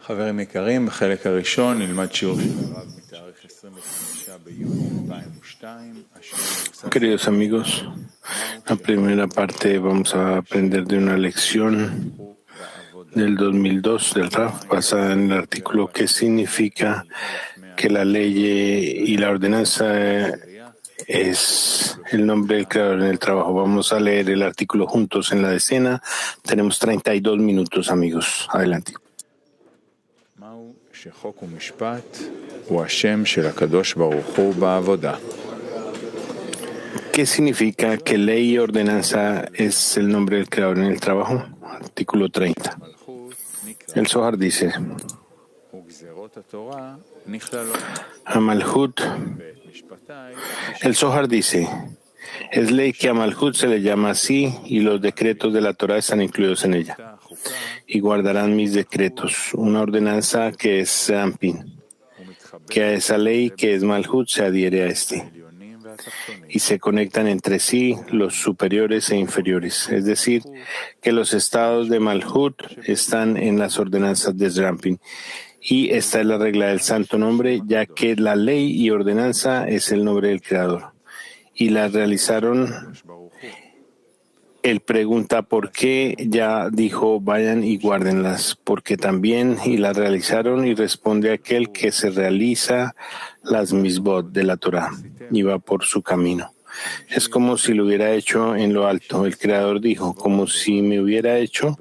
חברים יקרים, בחלק הראשון נלמד שיעור של הרב מתאריך 25 ביוני 2002. Queridos amigos, la primera parte vamos a aprender de una lección del 2002 del RAF basada en el artículo ¿Qué significa que la ley y la ordenanza es el nombre del creador en el trabajo? Vamos a leer el artículo juntos en la decena. Tenemos 32 minutos, amigos. Adelante. שחוק ומשפט הוא השם של הקדוש ברוך הוא בעבודה. ¿Qué significa que ley y ordenanza es el nombre del creador en el trabajo? Artículo 30. El Zohar dice: a Malhut. El Zohar dice: es ley que a Malhut se le llama así y los decretos de la Torah están incluidos en ella. Y guardarán mis decretos, una ordenanza que es Serampin, que a esa ley que es Malhut se adhiere a este. Y se conectan entre sí los superiores e inferiores, es decir, que los estados de Malhut están en las ordenanzas de Serampin. Y esta es la regla del santo nombre, ya que la ley y ordenanza es el nombre del Creador. Y la realizaron. Él pregunta por qué, ya dijo, vayan y guárdenlas, porque también, y las realizaron, y responde aquel que se realiza las misbot de la Torah, y va por su camino. Es como si lo hubiera hecho en lo alto. El Creador dijo, como si me hubiera hecho,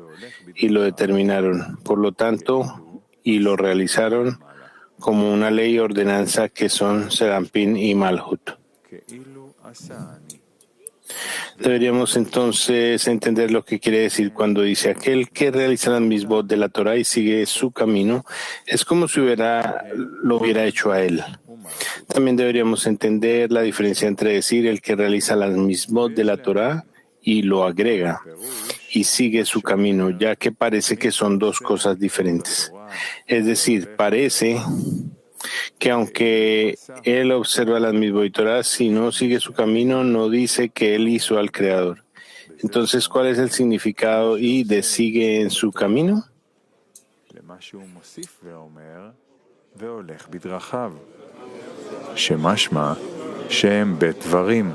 y lo determinaron. Por lo tanto, y lo realizaron como una ley y ordenanza que son Serampin y Malhut. Deberíamos entonces entender lo que quiere decir cuando dice aquel que realiza las misbot de la Torah y sigue su camino, es como si lo hubiera hecho a él. También deberíamos entender la diferencia entre decir el que realiza las misbot de la Torah y lo agrega y sigue su camino, ya que parece que son dos cosas diferentes. Es decir, parece que aunque él observa las misbot y Torah, si no sigue su camino, no dice que él hizo al Creador. Entonces, ¿cuál es el significado y de sigue en su camino? שמשמע שהם בדברים.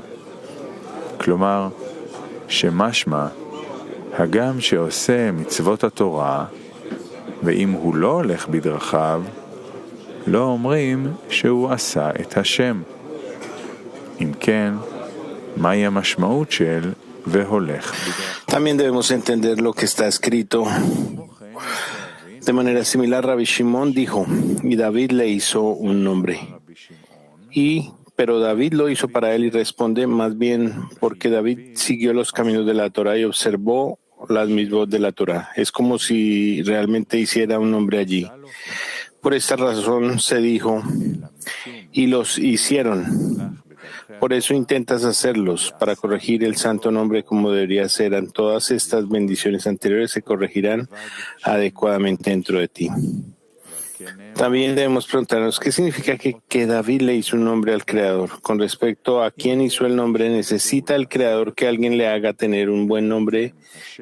כלומר, שמשמע הגם שעושה מצוות התורה, ואם הוא לא הולך בדרכיו, לא אומרים שהוא עשה את השם. אם כן, מהי המשמעות של והולך? También debemos entender lo que está escrito. De manera similar, Rabbi Shimon dijo, y David le hizo un nombre. Pero David lo hizo para él y responde más bien porque David siguió los caminos de la Torah y observó las misbot de la Torah. Es como si realmente hiciera un nombre allí. Por esta razón se dijo, y los hicieron. Por eso intentas hacerlos, para corregir el santo nombre como debería ser. Todas estas bendiciones anteriores se corregirán adecuadamente dentro de ti. También debemos preguntarnos qué significa que David le hizo un nombre al Creador. Con respecto a quién hizo el nombre, ¿necesita el Creador que alguien le haga tener un buen nombre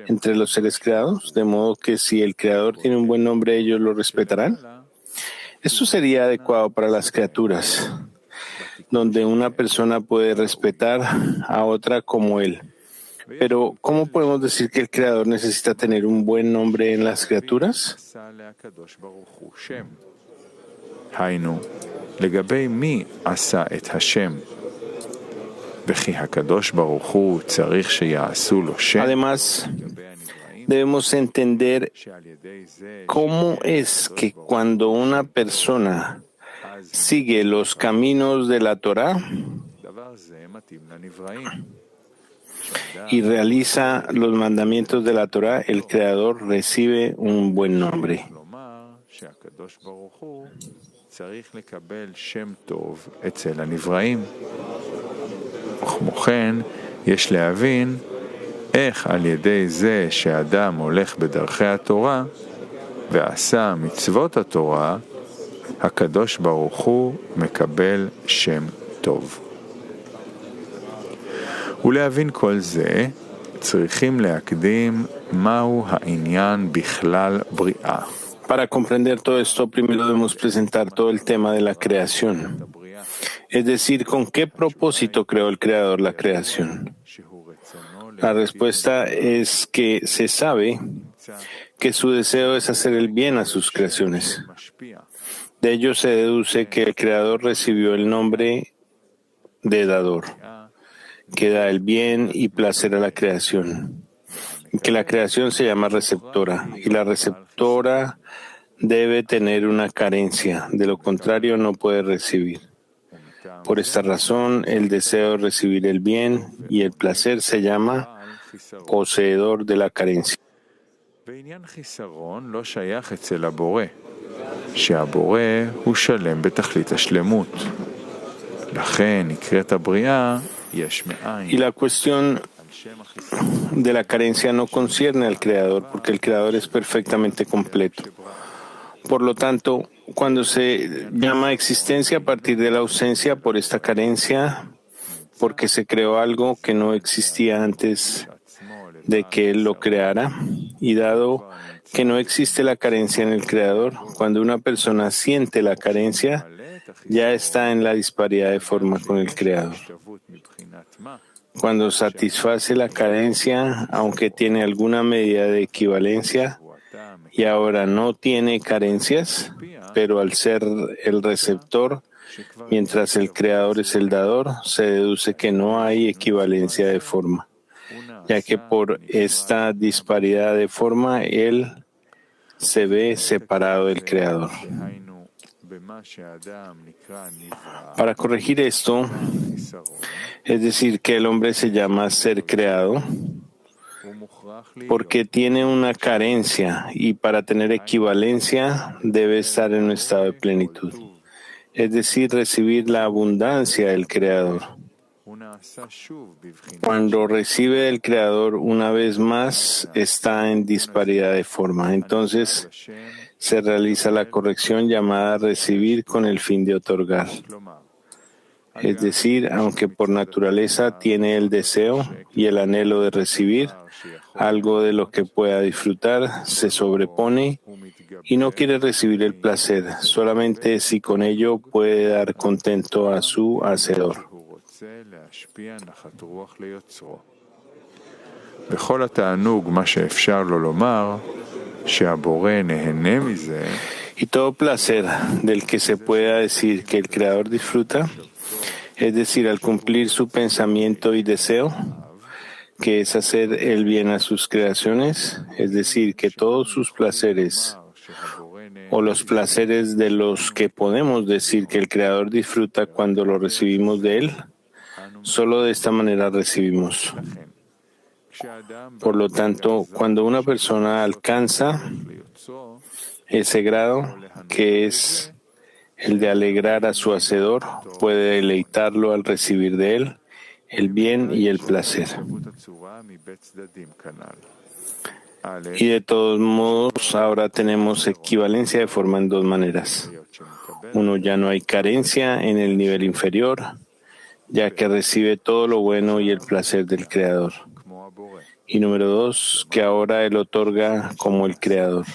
entre los seres creados? De modo que si el Creador tiene un buen nombre, ellos lo respetarán. Esto sería adecuado para las criaturas, donde una persona puede respetar a otra como él. Pero, ¿cómo podemos decir que el Creador necesita tener un buen nombre en las criaturas? היינו, לגבי מי עשה את השם, וכי הקדוש ברוך הוא צריך שיעשו לו שם. Además, debemos entender cómo es que cuando una persona sigue los caminos de la Torah y realiza los mandamientos de la Torah, el Creador recibe un buen nombre. צריך לקבל שם טוב אצל הנבראים. וכמו כן, יש להבין איך על ידי זה שאדם הולך בדרכי התורה ועשה מצוות התורה, הקדוש ברוך הוא מקבל שם טוב. ולהבין כל זה, צריכים להקדים מהו העניין בכלל בריאה. Para comprender todo esto, primero debemos presentar todo el tema de la creación. Es decir, ¿con qué propósito creó el Creador la creación? La respuesta es que se sabe que su deseo es hacer el bien a sus creaciones. De ello se deduce que el Creador recibió el nombre de Dador, que da el bien y placer a la creación, y que la creación se llama receptora, y la receptora debe tener una carencia, de lo contrario no puede recibir. Por esta razón, el deseo de recibir el bien y el placer se llama poseedor de la carencia. שהבורא הוא שלם בתכלית השלמות. לכן נקראת הבריאה יש מאין. Y la cuestión de la carencia no concierne al Creador, porque el Creador es perfectamente completo. Por lo tanto, cuando se llama existencia a partir de la ausencia por esta carencia, porque se creó algo que no existía antes de que Él lo creara, y dado que no existe la carencia en el Creador, cuando una persona siente la carencia, ya está en la disparidad de forma con el Creador. Cuando satisface la carencia, aunque tiene alguna medida de equivalencia, y ahora no tiene carencias, pero al ser el receptor, mientras el Creador es el dador, se deduce que no hay equivalencia de forma, ya que por esta disparidad de forma, Él se ve separado del Creador. Para corregir esto, es decir, que el hombre se llama ser creado, porque tiene una carencia y para tener equivalencia debe estar en un estado de plenitud, es decir, recibir la abundancia del Creador. Cuando recibe del Creador una vez más, está en disparidad de forma. Entonces se realiza la corrección llamada recibir con el fin de otorgar. Es decir, aunque por naturaleza tiene el deseo y el anhelo de recibir algo de lo que pueda disfrutar, se sobrepone y no quiere recibir el placer, solamente si con ello puede dar contento a su hacedor. בכל התענוג מה שאפשר לו לומר שהבורא נהנה מזה. Y todo placer del que se pueda decir que el Creador disfruta, es decir, al cumplir su pensamiento y deseo, que es hacer el bien a sus creaciones, es decir, que todos sus placeres o los placeres de los que podemos decir que el Creador disfruta cuando lo recibimos de Él, solo de esta manera recibimos. Por lo tanto, cuando una persona alcanza ese grado, que es el de alegrar a su hacedor, puede deleitarlo al recibir de él el bien y el placer. Y de todos modos, ahora tenemos equivalencia de forma en dos maneras. Uno, ya no hay carencia en el nivel inferior, ya que recibe todo lo bueno y el placer del Creador. Y número dos, que ahora Él otorga como el Creador.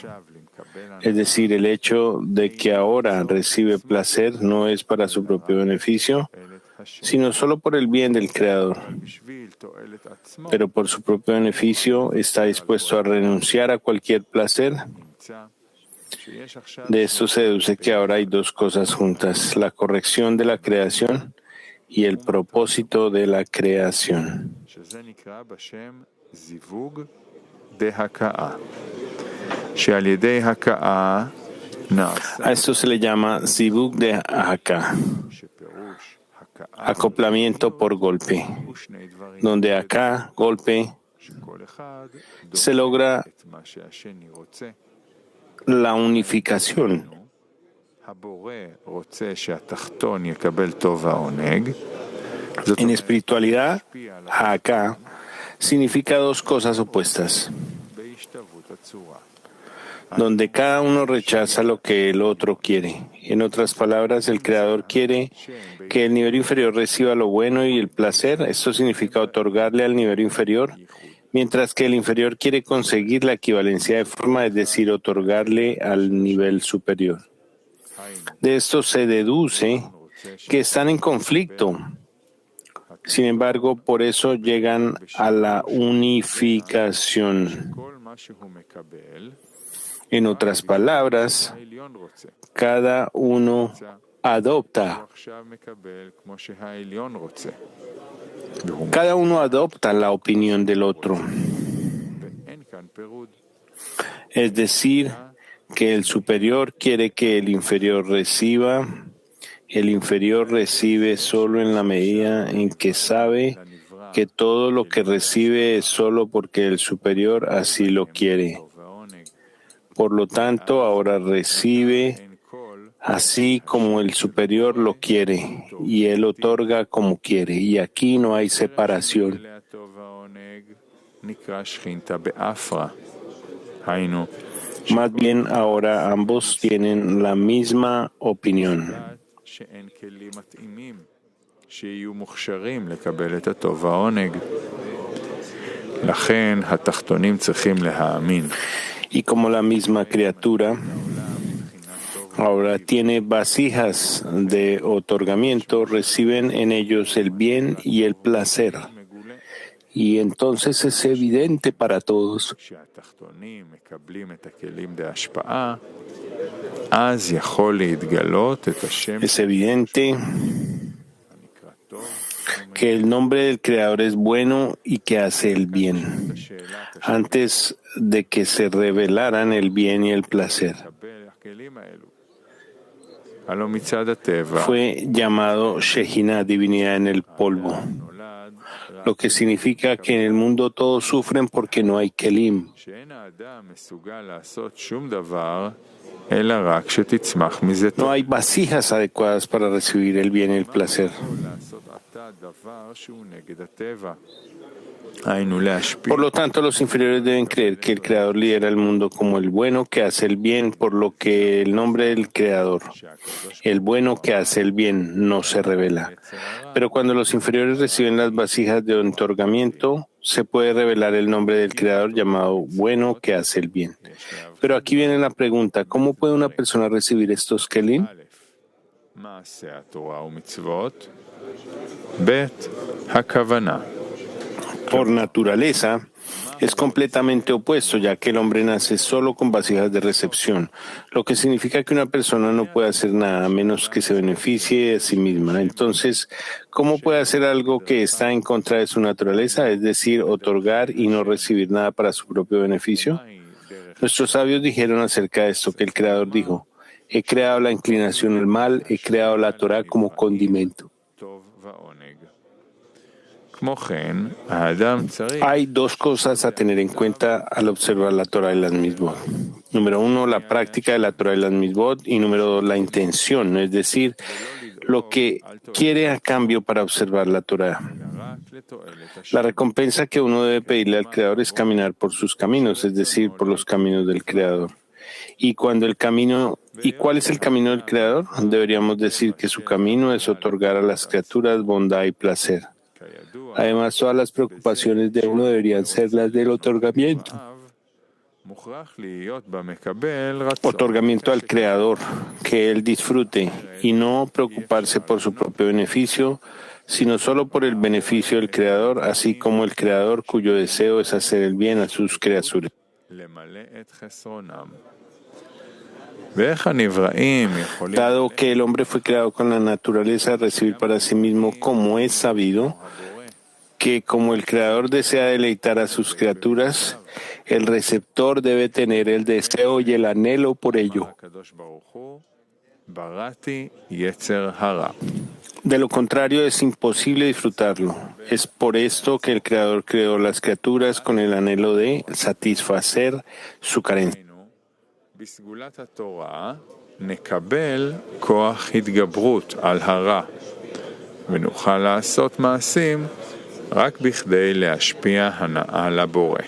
Es decir, el hecho de que ahora recibe placer no es para su propio beneficio, sino solo por el bien del Creador. Pero por su propio beneficio está dispuesto a renunciar a cualquier placer. De esto se deduce que ahora hay dos cosas juntas, la corrección de la creación y el propósito de la creación. A esto se le llama zivug de haka, acoplamiento por golpe, donde acá, golpe, se logra la unificación. En espiritualidad, haka significa dos cosas opuestas, donde cada uno rechaza lo que el otro quiere. En otras palabras, el Creador quiere que el nivel inferior reciba lo bueno y el placer. Esto significa otorgarle al nivel inferior, mientras que el inferior quiere conseguir la equivalencia de forma, es decir, otorgarle al nivel superior. De esto se deduce que están en conflicto. Sin embargo, por eso llegan a la unificación. En otras palabras, cada uno adopta. Cada uno adopta la opinión del otro. Es decir, que el superior quiere que el inferior reciba. El inferior recibe solo en la medida en que sabe que todo lo que recibe es solo porque el superior así lo quiere. Por lo tanto, ahora recibe así como el superior lo quiere, y él otorga como quiere, y aquí no hay separación. Más bien, ahora ambos tienen la misma opinión. Y como la misma criatura ahora tiene vasijas de otorgamiento, reciben en ellos el bien y el placer. Y entonces es evidente para todos que el nombre del Creador es bueno y que hace el bien, antes de que se revelaran el bien y el placer. Fue llamado Shejina, divinidad en el polvo, lo que significa que en el mundo todos sufren porque no hay kelim. No hay vasijas adecuadas para recibir el bien y el placer. Por lo tanto, los inferiores deben creer que el Creador lidera el mundo como el bueno que hace el bien, por lo que el nombre del Creador, el bueno que hace el bien, no se revela. Pero cuando los inferiores reciben las vasijas de otorgamiento, se puede revelar el nombre del Creador llamado bueno que hace el bien. Pero aquí viene la pregunta, ¿cómo puede una persona recibir estos kelim? Por naturaleza, es completamente opuesto, ya que el hombre nace solo con vasijas de recepción, lo que significa que una persona no puede hacer nada a menos que se beneficie de sí misma. Entonces, ¿cómo puede hacer algo que está en contra de su naturaleza, es decir, otorgar y no recibir nada para su propio beneficio? Nuestros sabios dijeron acerca de esto que el Creador dijo: he creado la inclinación al mal, he creado la Torah como condimento. Hay dos cosas a tener en cuenta al observar la Torah y las mitzvot. Número uno, la práctica de la Torah y las mitzvot, y número dos, la intención, es decir, lo que quiere a cambio para observar la Torah. La recompensa que uno debe pedirle al Creador es caminar por sus caminos, es decir, por los caminos del Creador. ¿Y cuál es el camino del Creador? Deberíamos decir que su camino es otorgar a las criaturas bondad y placer. Además, todas las preocupaciones de uno deberían ser las del otorgamiento. Otorgamiento al Creador, que Él disfrute, y no preocuparse por su propio beneficio, sino solo por el beneficio del Creador, así como el Creador cuyo deseo es hacer el bien a sus criaturas. Dado que el hombre fue creado con la naturaleza de recibir para sí mismo, como es sabido, que como el Creador desea deleitar a sus criaturas, el receptor debe tener el deseo y el anhelo por ello. De lo contrario, es imposible disfrutarlo. Es por esto que el Creador creó las criaturas con el anhelo de satisfacer su carencia. רק בכדי להשפיע הנאה לבורא.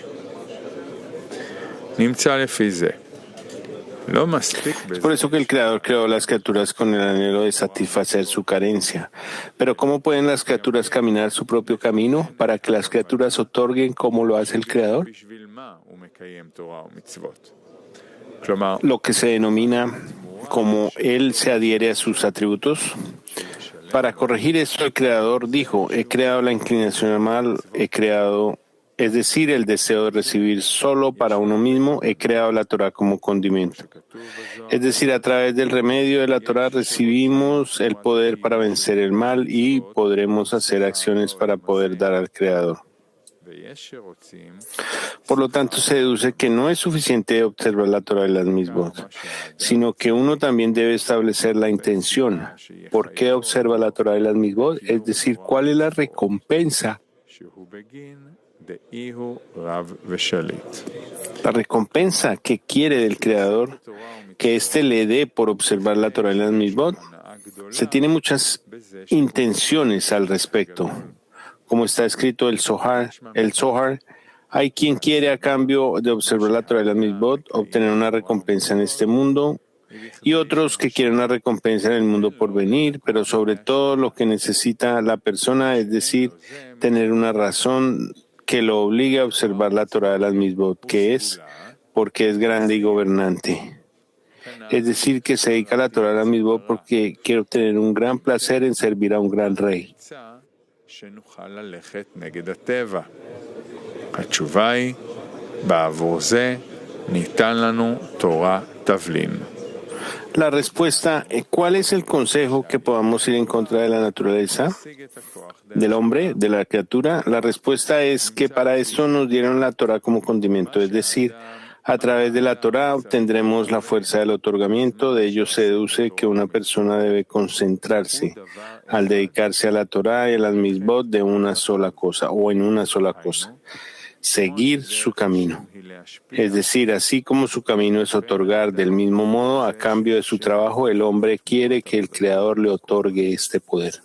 נמצא לפי זה Es por eso que el Creador creó las criaturas con el anhelo de satisfacer su carencia. Pero ¿cómo pueden las criaturas caminar su propio camino para que las criaturas otorguen como lo hace el Creador? Lo que se denomina como Él se adhiere a sus atributos. Para corregir esto, el Creador dijo: he creado la inclinación al mal, he creado, es decir, el deseo de recibir solo para uno mismo, he creado la Torah como condimento. Es decir, a través del remedio de la Torah recibimos el poder para vencer el mal y podremos hacer acciones para poder dar al Creador. Por lo tanto, se deduce que no es suficiente observar la Torah y las Mitzvot, sino que uno también debe establecer la intención. ¿Por qué observa la Torah y las Mitzvot? Es decir, ¿cuál es la recompensa? La recompensa que quiere del Creador, que éste le dé por observar la Torah y las Mitzvot. Se tiene muchas intenciones al respecto. Como está escrito el Zohar, hay quien quiere a cambio de observar la Torah y las Mitzvot obtener una recompensa en este mundo, y otros que quieren una recompensa en el mundo por venir, pero sobre todo lo que necesita la persona, es decir, tener una razón que lo obligue a observar la Torah y las Mitzvot, que es porque es grande y gobernante. Es decir, que se dedica a la Torah y las Mitzvot porque quiere obtener un gran placer en servir a un gran rey. La respuesta, ¿cuál es el consejo que podamos ir en contra de la naturaleza, del hombre, de la criatura? La respuesta es que para esto nos dieron la Torah como condimento, es decir, a través de la Torah obtendremos la fuerza del otorgamiento. De ello se deduce que una persona debe concentrarse al dedicarse a la Torah y a las Mitzvot de una sola cosa o en una sola cosa, seguir su camino. Es decir, así como su camino es otorgar, del mismo modo, a cambio de su trabajo, el hombre quiere que el Creador le otorgue este poder.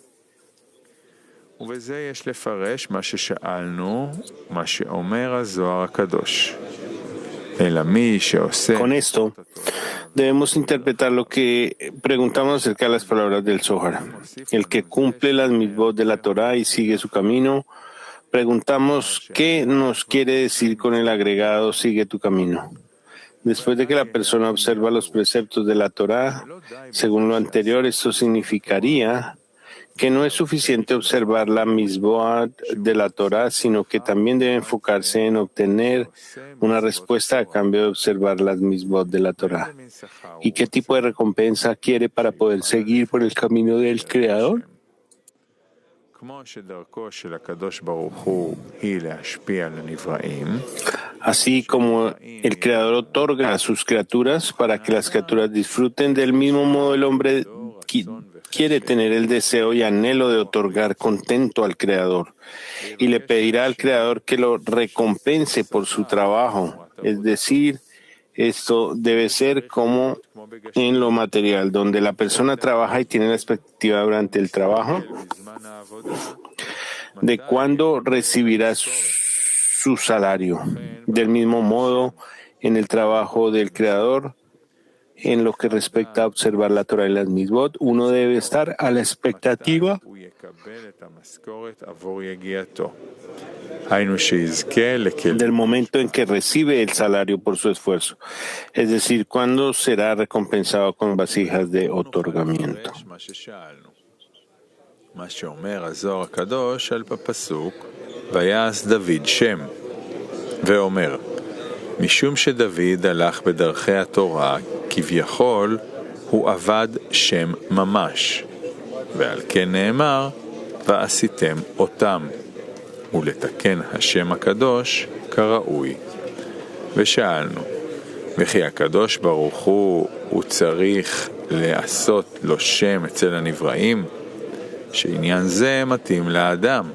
Con esto, debemos interpretar lo que preguntamos acerca de las palabras del Zohar. El que cumple las mitzvot de la Torah y sigue su camino, preguntamos qué nos quiere decir con el agregado sigue tu camino. Después de que la persona observa los preceptos de la Torah, según lo anterior, esto significaría que no es suficiente observar la mitzvot de la Torah, sino que también debe enfocarse en obtener una respuesta a cambio de observar las mitzvot de la Torah. ¿Y qué tipo de recompensa quiere para poder seguir por el camino del Creador? Así como el Creador otorga a sus criaturas para que las criaturas disfruten, del mismo modo el hombre quiere tener el deseo y anhelo de otorgar contento al Creador y le pedirá al Creador que lo recompense por su trabajo. Es decir, esto debe ser como en lo material, donde la persona trabaja y tiene la expectativa durante el trabajo de cuándo recibirá su salario. Del mismo modo, en el trabajo del Creador, en lo que respecta a observar la Torah y las Mitzvot, uno debe estar a la expectativa del momento en que recibe el salario por su esfuerzo, es decir, cuándo será recompensado con vasijas de otorgamiento. משום שדוד הלך בדרכי התורה, כביכול הוא עבד שם ממש, ועל כן נאמר, ועשיתם אותם, ולתקן השם הקדוש כראוי. ושאלנו, וכי הקדוש ברוך הוא צריך לעשות לו שם אצל הנבראים, שעניין זה מתאים לאדם.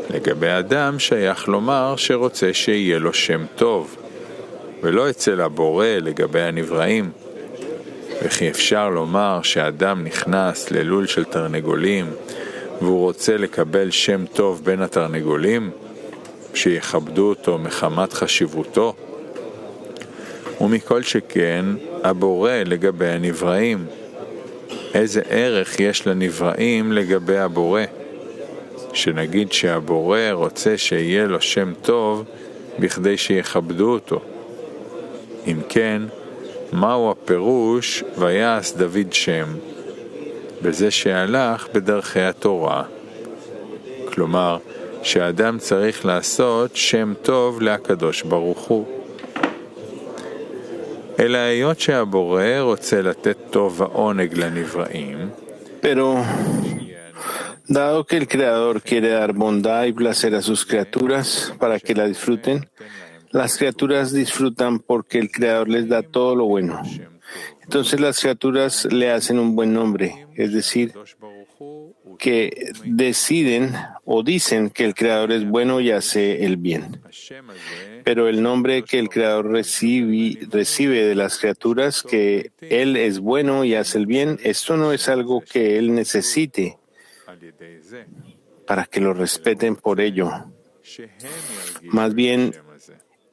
לגבי אדם שייך לומר שרוצה שיהיה לו שם טוב, ולא אצל הבורא לגבי הנבראים. וכי אפשר לומר שאדם נכנס ללול של תרנגולים, והוא רוצה לקבל שם טוב בין התרנגולים, שיכבדו אותו מחמת חשיבותו. ומכל שכן הבורא לגבי הנבראים. איזה ערך יש לנבראים לגבי הבורא? שנגיד שהבורא רוצה שיהיה לו שם טוב בכדי שיכבדו אותו. אם כן, מהו הפירוש ויעש דוד שם? בזה שהלך בדרכי התורה. כלומר, שהאדם צריך לעשות שם טוב להקדוש ברוך הוא. אלא היות שהבורא רוצה לתת טוב ועונג לנבראים, Pero, dado que el Creador quiere dar bondad y placer a sus criaturas para que la disfruten, las criaturas disfrutan porque el Creador les da todo lo bueno. Entonces las criaturas le hacen un buen nombre, es decir, que deciden o dicen que el Creador es bueno y hace el bien. Pero el nombre que el Creador recibe de las criaturas, que Él es bueno y hace el bien, esto no es algo que Él necesite para que lo respeten por ello. Más bien,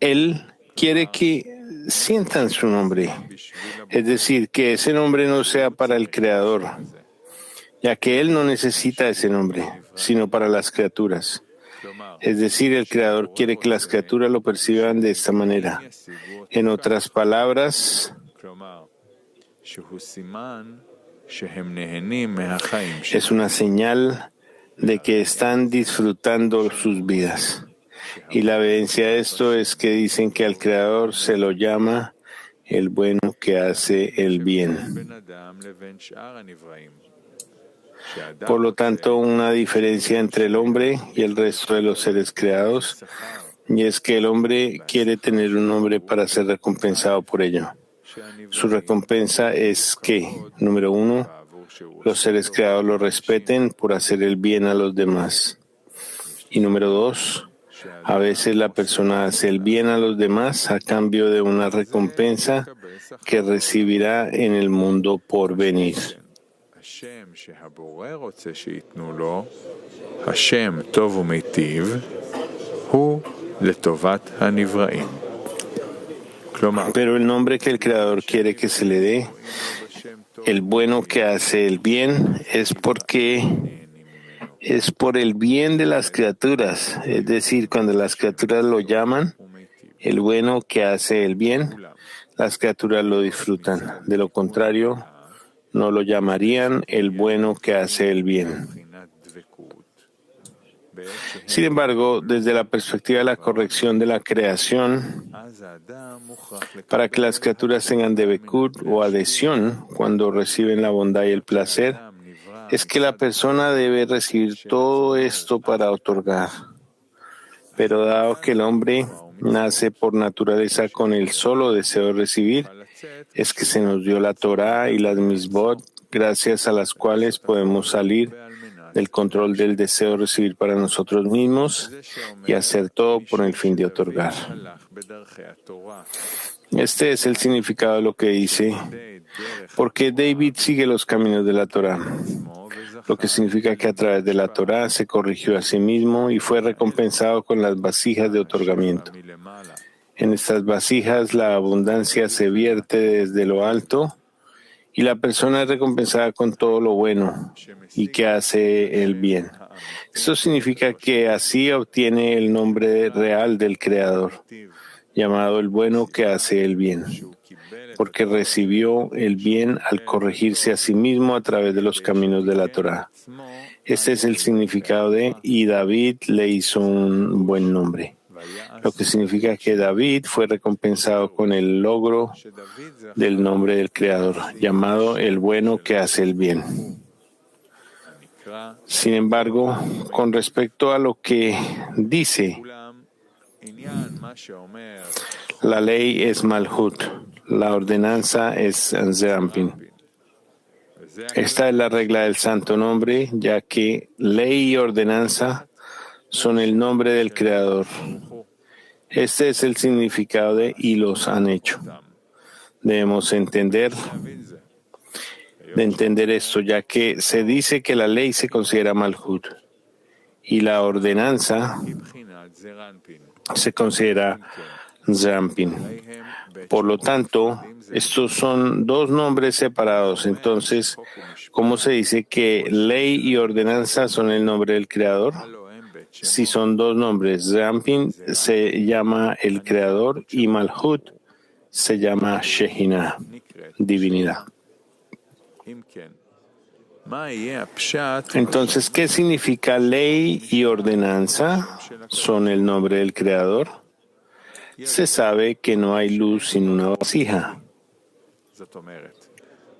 Él quiere que sientan su nombre, es decir, que ese nombre no sea para el Creador, ya que Él no necesita ese nombre, sino para las criaturas. Es decir, el Creador quiere que las criaturas lo perciban de esta manera. En otras palabras, es una señal de que están disfrutando sus vidas. Y la evidencia de esto es que dicen que al Creador se lo llama el bueno que hace el bien. Por lo tanto, una diferencia entre el hombre y el resto de los seres creados, y es que el hombre quiere tener un nombre para ser recompensado por ello. Su recompensa es que, número uno, los seres creados lo respeten por hacer el bien a los demás. Y número dos, a veces la persona hace el bien a los demás a cambio de una recompensa que recibirá en el mundo por venir. Pero el nombre que el Creador quiere que se le dé, el bueno que hace el bien, es por el bien de las criaturas. Es decir, cuando las criaturas lo llaman el bueno que hace el bien, las criaturas lo disfrutan. De lo contrario, no lo llamarían el bueno que hace el bien. Sin embargo, desde la perspectiva de la corrección de la creación, para que las criaturas tengan debekut o adhesión cuando reciben la bondad y el placer, es que la persona debe recibir todo esto para otorgar. Pero dado que el hombre nace por naturaleza con el solo deseo de recibir, es que se nos dio la Torah y las misbot, gracias a las cuales podemos salir del control del deseo de recibir para nosotros mismos y hacer todo por el fin de otorgar. Este es el significado de lo que dice, porque David sigue los caminos de la Torah, lo que significa que a través de la Torah se corrigió a sí mismo y fue recompensado con las vasijas de otorgamiento. En estas vasijas la abundancia se vierte desde lo alto y la persona es recompensada con todo lo bueno y que hace el bien. Esto significa que así obtiene el nombre real del Creador, llamado el bueno que hace el bien, porque recibió el bien al corregirse a sí mismo a través de los caminos de la Torah. Este es el significado de y David le hizo un buen nombre, lo que significa que David fue recompensado con el logro del nombre del Creador, llamado el bueno que hace el bien. Sin embargo, con respecto a lo que dice, la ley es Malhut, la ordenanza es Zerampin. Esta es la regla del santo nombre, ya que ley y ordenanza son el nombre del Creador. Este es el significado de y los han hecho. Debemos entender esto, ya que se dice que la ley se considera Malhut y la ordenanza se considera Zerampin. Por lo tanto, estos son dos nombres separados. Entonces, ¿cómo se dice que ley y ordenanza son el nombre del Creador? Si son dos nombres, Zerampin se llama el Creador y Malhut se llama Shehinah, divinidad. Entonces, ¿qué significa ley y ordenanza? ¿Son el nombre del Creador? Se sabe que no hay luz sin una vasija.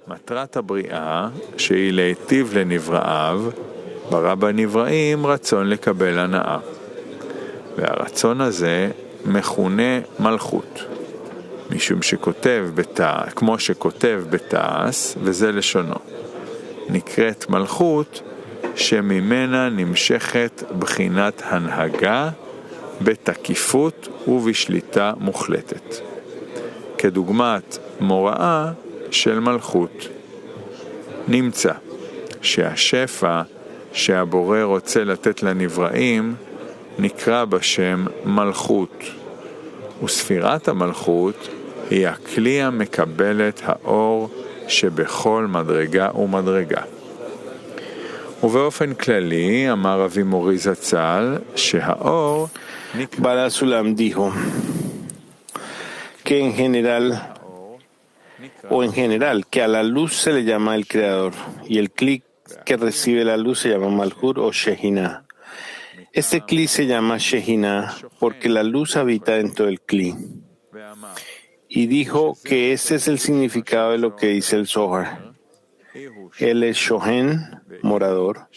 מטרת הבריאה שהיא להיטיב לנבראיו, ברא בנבראים רצון לקבל הנאה. והרצון הזה מכונה מלכות. משום שכותב כמו שכותב בתעש, וזה לשונו. נקראת מלכות שממנה נמשכת בחינת הנהגה בתקיפות ובשליטה מוחלטת. כדוגמת מוראה של מלכות. נמצא שהשפע שהבורא רוצה לתת לנבראים נקרא בשם מלכות. וספירת המלכות היא הכלי המקבל את האור שבכל מדרגה ומדרגה. ובאופן כללי אמר רבי מורי זצ"ל שהאור Bala Sulam dijo que en general, que a la luz se le llama el Creador y el Kli que recibe la luz se llama Malhut o Shehinah. Este Kli se llama Shehinah porque la luz habita dentro del Kli. Y dijo que este es el significado de lo que dice el Zohar. Él es Shohen, morador.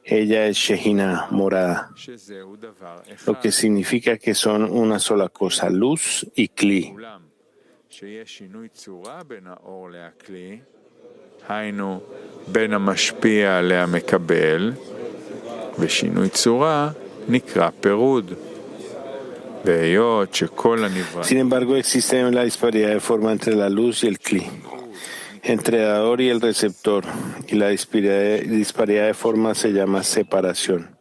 Ella es Shehinah, morada. Lo que significa que son una sola cosa, luz y Kli. היינו בין המשפיע למקבל, ושינוי צורה נקרא פירוד. והיות שכל הנברא... Sin embargo, existe la disparidad de forma entre la luz y el Kli, entre el dador y el receptor, y la disparidad de forma se llama separación.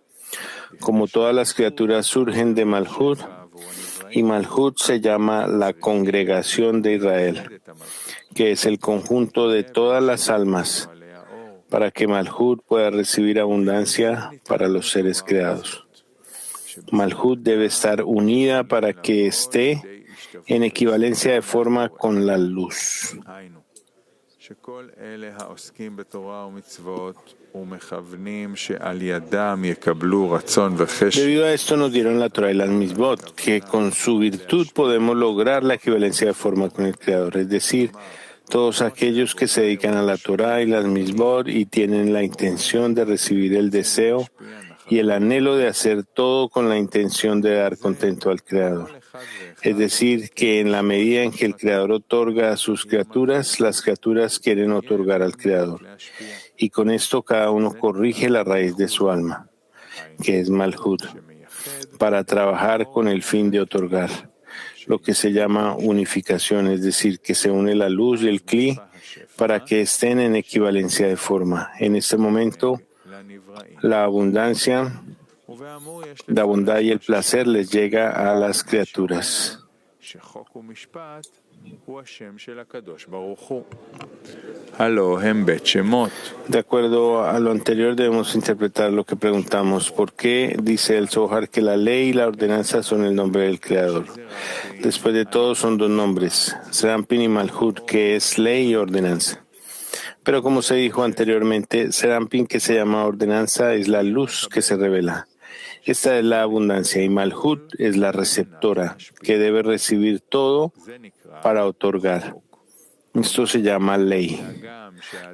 Como todas las criaturas surgen de Malhut, y Malhut se llama la congregación de Israel, que es el conjunto de todas las almas, para que Malhut pueda recibir abundancia para los seres creados. Malhut debe estar unida para que esté en equivalencia de forma con la luz. Debido a esto nos dieron la Torah y las Mitzvot, que con su virtud podemos lograr la equivalencia de forma con el Creador, es decir, todos aquellos que se dedican a la Torah y las Mitzvot y tienen la intención de recibir el deseo y el anhelo de hacer todo con la intención de dar contento al Creador. Es decir, que en la medida en que el Creador otorga a sus criaturas, las criaturas quieren otorgar al Creador. Y con esto cada uno corrige la raíz de su alma, que es Malhut, para trabajar con el fin de otorgar, lo que se llama unificación, es decir, que se une la luz y el Kli para que estén en equivalencia de forma. En este momento, la bondad y el placer les llega a las criaturas. De acuerdo a lo anterior, debemos interpretar lo que preguntamos. ¿Por qué dice el Zohar que la ley y la ordenanza son el nombre del Creador? Después de todo, son dos nombres, Zerampin y Malhut, que es ley y ordenanza. Pero como se dijo anteriormente, Zerampin, que se llama ordenanza, es la luz que se revela. Esta es la abundancia y Malhut es la receptora, que debe recibir todo para otorgar. Esto se llama ley,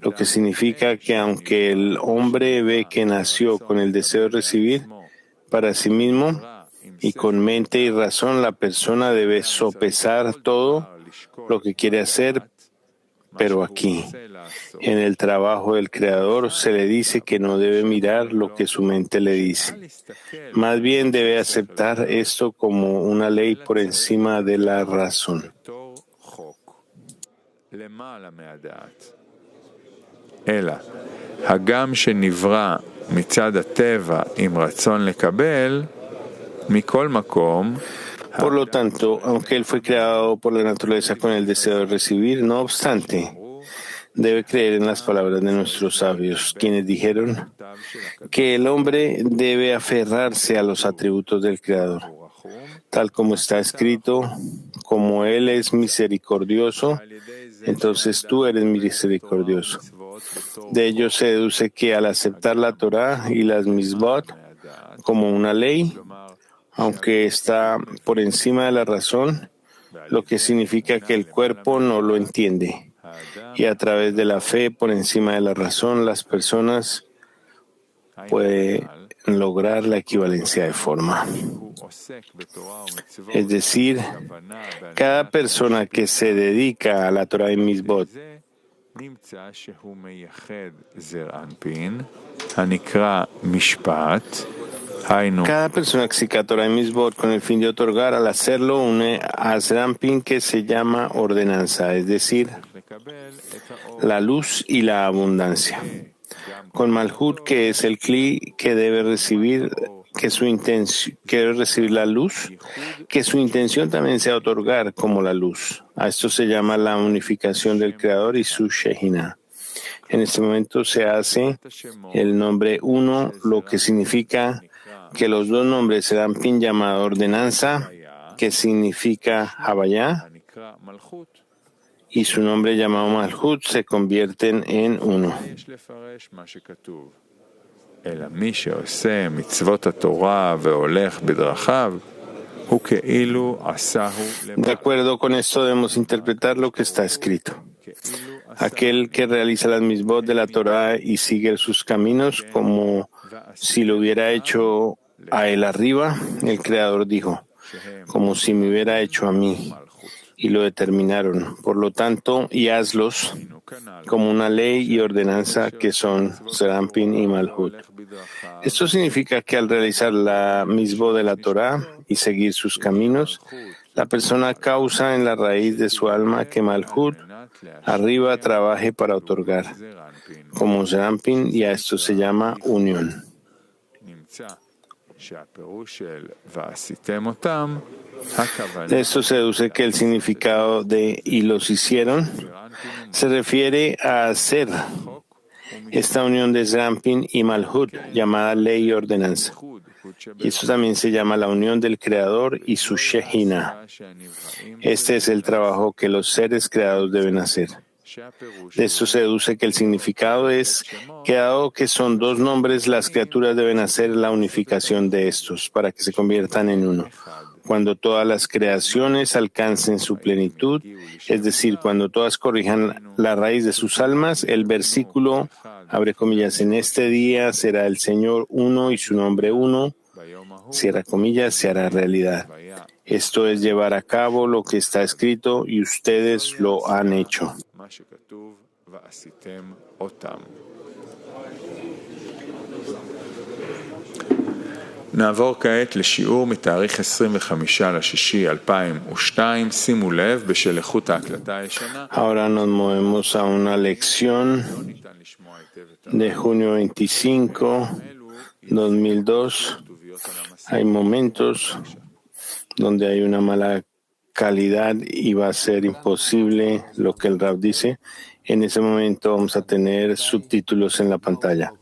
lo que significa que aunque el hombre ve que nació con el deseo de recibir para sí mismo y con mente y razón, la persona debe sopesar todo lo que quiere hacer, pero aquí, en el trabajo del Creador, se le dice que no debe mirar lo que su mente le dice. Más bien debe aceptar esto como una ley por encima de la razón. הגם שנברא מצד הטבע עם רצון לקבל, מכל מקום, Por lo tanto, aunque él fue creado por la naturaleza con el deseo de recibir, no obstante, debe creer en las palabras de nuestros sabios, quienes dijeron que el hombre debe aferrarse a los atributos del Creador, tal como está escrito, como Él es misericordioso, entonces tú eres misericordioso. De ello se deduce que al aceptar la Torah y las misbot como una ley, aunque está por encima de la razón, lo que significa que el cuerpo no lo entiende. Y a través de la fe por encima de la razón, las personas pueden lograr la equivalencia de forma. Es decir, cada persona que se dedica a la Torah y Misbot cada persona que se Torah y Misbot con el fin de otorgar, al hacerlo, une a Zerampin que se llama ordenanza, es decir, la luz y la abundancia. Con Malhut, que es el Kli que debe recibir, que debe recibir la luz, que su intención también sea otorgar como la luz. A esto se llama la unificación del Creador y su Shejina. En este momento se hace el nombre uno, lo que significa que los dos nombres serán pin llamado ordenanza, que significa Havaya, y su nombre llamado Malhut se convierten en uno. De acuerdo con esto debemos interpretar lo que está escrito. Aquel que realiza las misbot de la Torah y sigue sus caminos como si lo hubiera hecho a él arriba, el Creador dijo, como si me hubiera hecho a mí, y lo determinaron. Por lo tanto, y hazlos como una ley y ordenanza que son Zerampin y Malhut. Esto significa que al realizar la misbot de la Torah y seguir sus caminos, la persona causa en la raíz de su alma que Malhut arriba trabaje para otorgar, como Zerampin, y a esto se llama unión. De esto se deduce que el significado de y los hicieron se refiere a hacer esta unión de Zerampin y Malhut, llamada ley y ordenanza. Y esto también se llama la unión del Creador y su Shejina. Este es el trabajo que los seres creados deben hacer. De esto se deduce que el significado es que dado que son dos nombres, las criaturas deben hacer la unificación de estos para que se conviertan en uno. Cuando todas las creaciones alcancen su plenitud, es decir, cuando todas corrijan la raíz de sus almas, el versículo, abre comillas, en este día será el Señor uno y su nombre uno, cierra comillas, se hará realidad. Esto es llevar a cabo lo que está escrito y ustedes lo han hecho. נעבור כעת לשיעור מתאריך 25/6/2002. שימו לב, בשל איכות ההקלטה הישנה. Ahora nos movemos a una lección de junio 25, 2002. Hay momentos donde hay una mala calidad y va a ser imposible lo que el Rab dice. En ese momento vamos a tener subtítulos en la pantalla.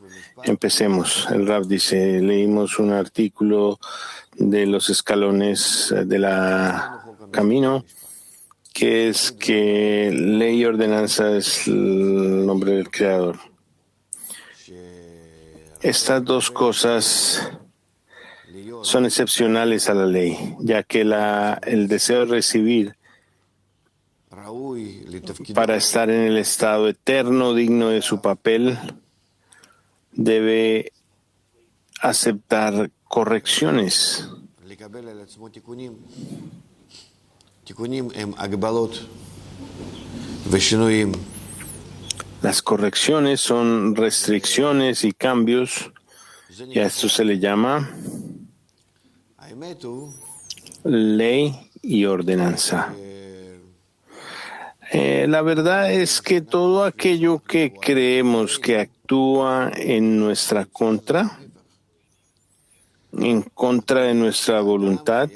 Empecemos. El Rab dice, leímos un artículo de los escalones de la camino, que es que ley y ordenanza es el nombre del Creador. Estas dos cosas son excepcionales a la ley, ya que el deseo de recibir para estar en el estado eterno digno de su papel debe aceptar correcciones. Las correcciones son restricciones y cambios, y a esto se le llama ley y ordenanza. La verdad es que todo aquello que creemos que actúa en nuestra contra, en contra de nuestra voluntad,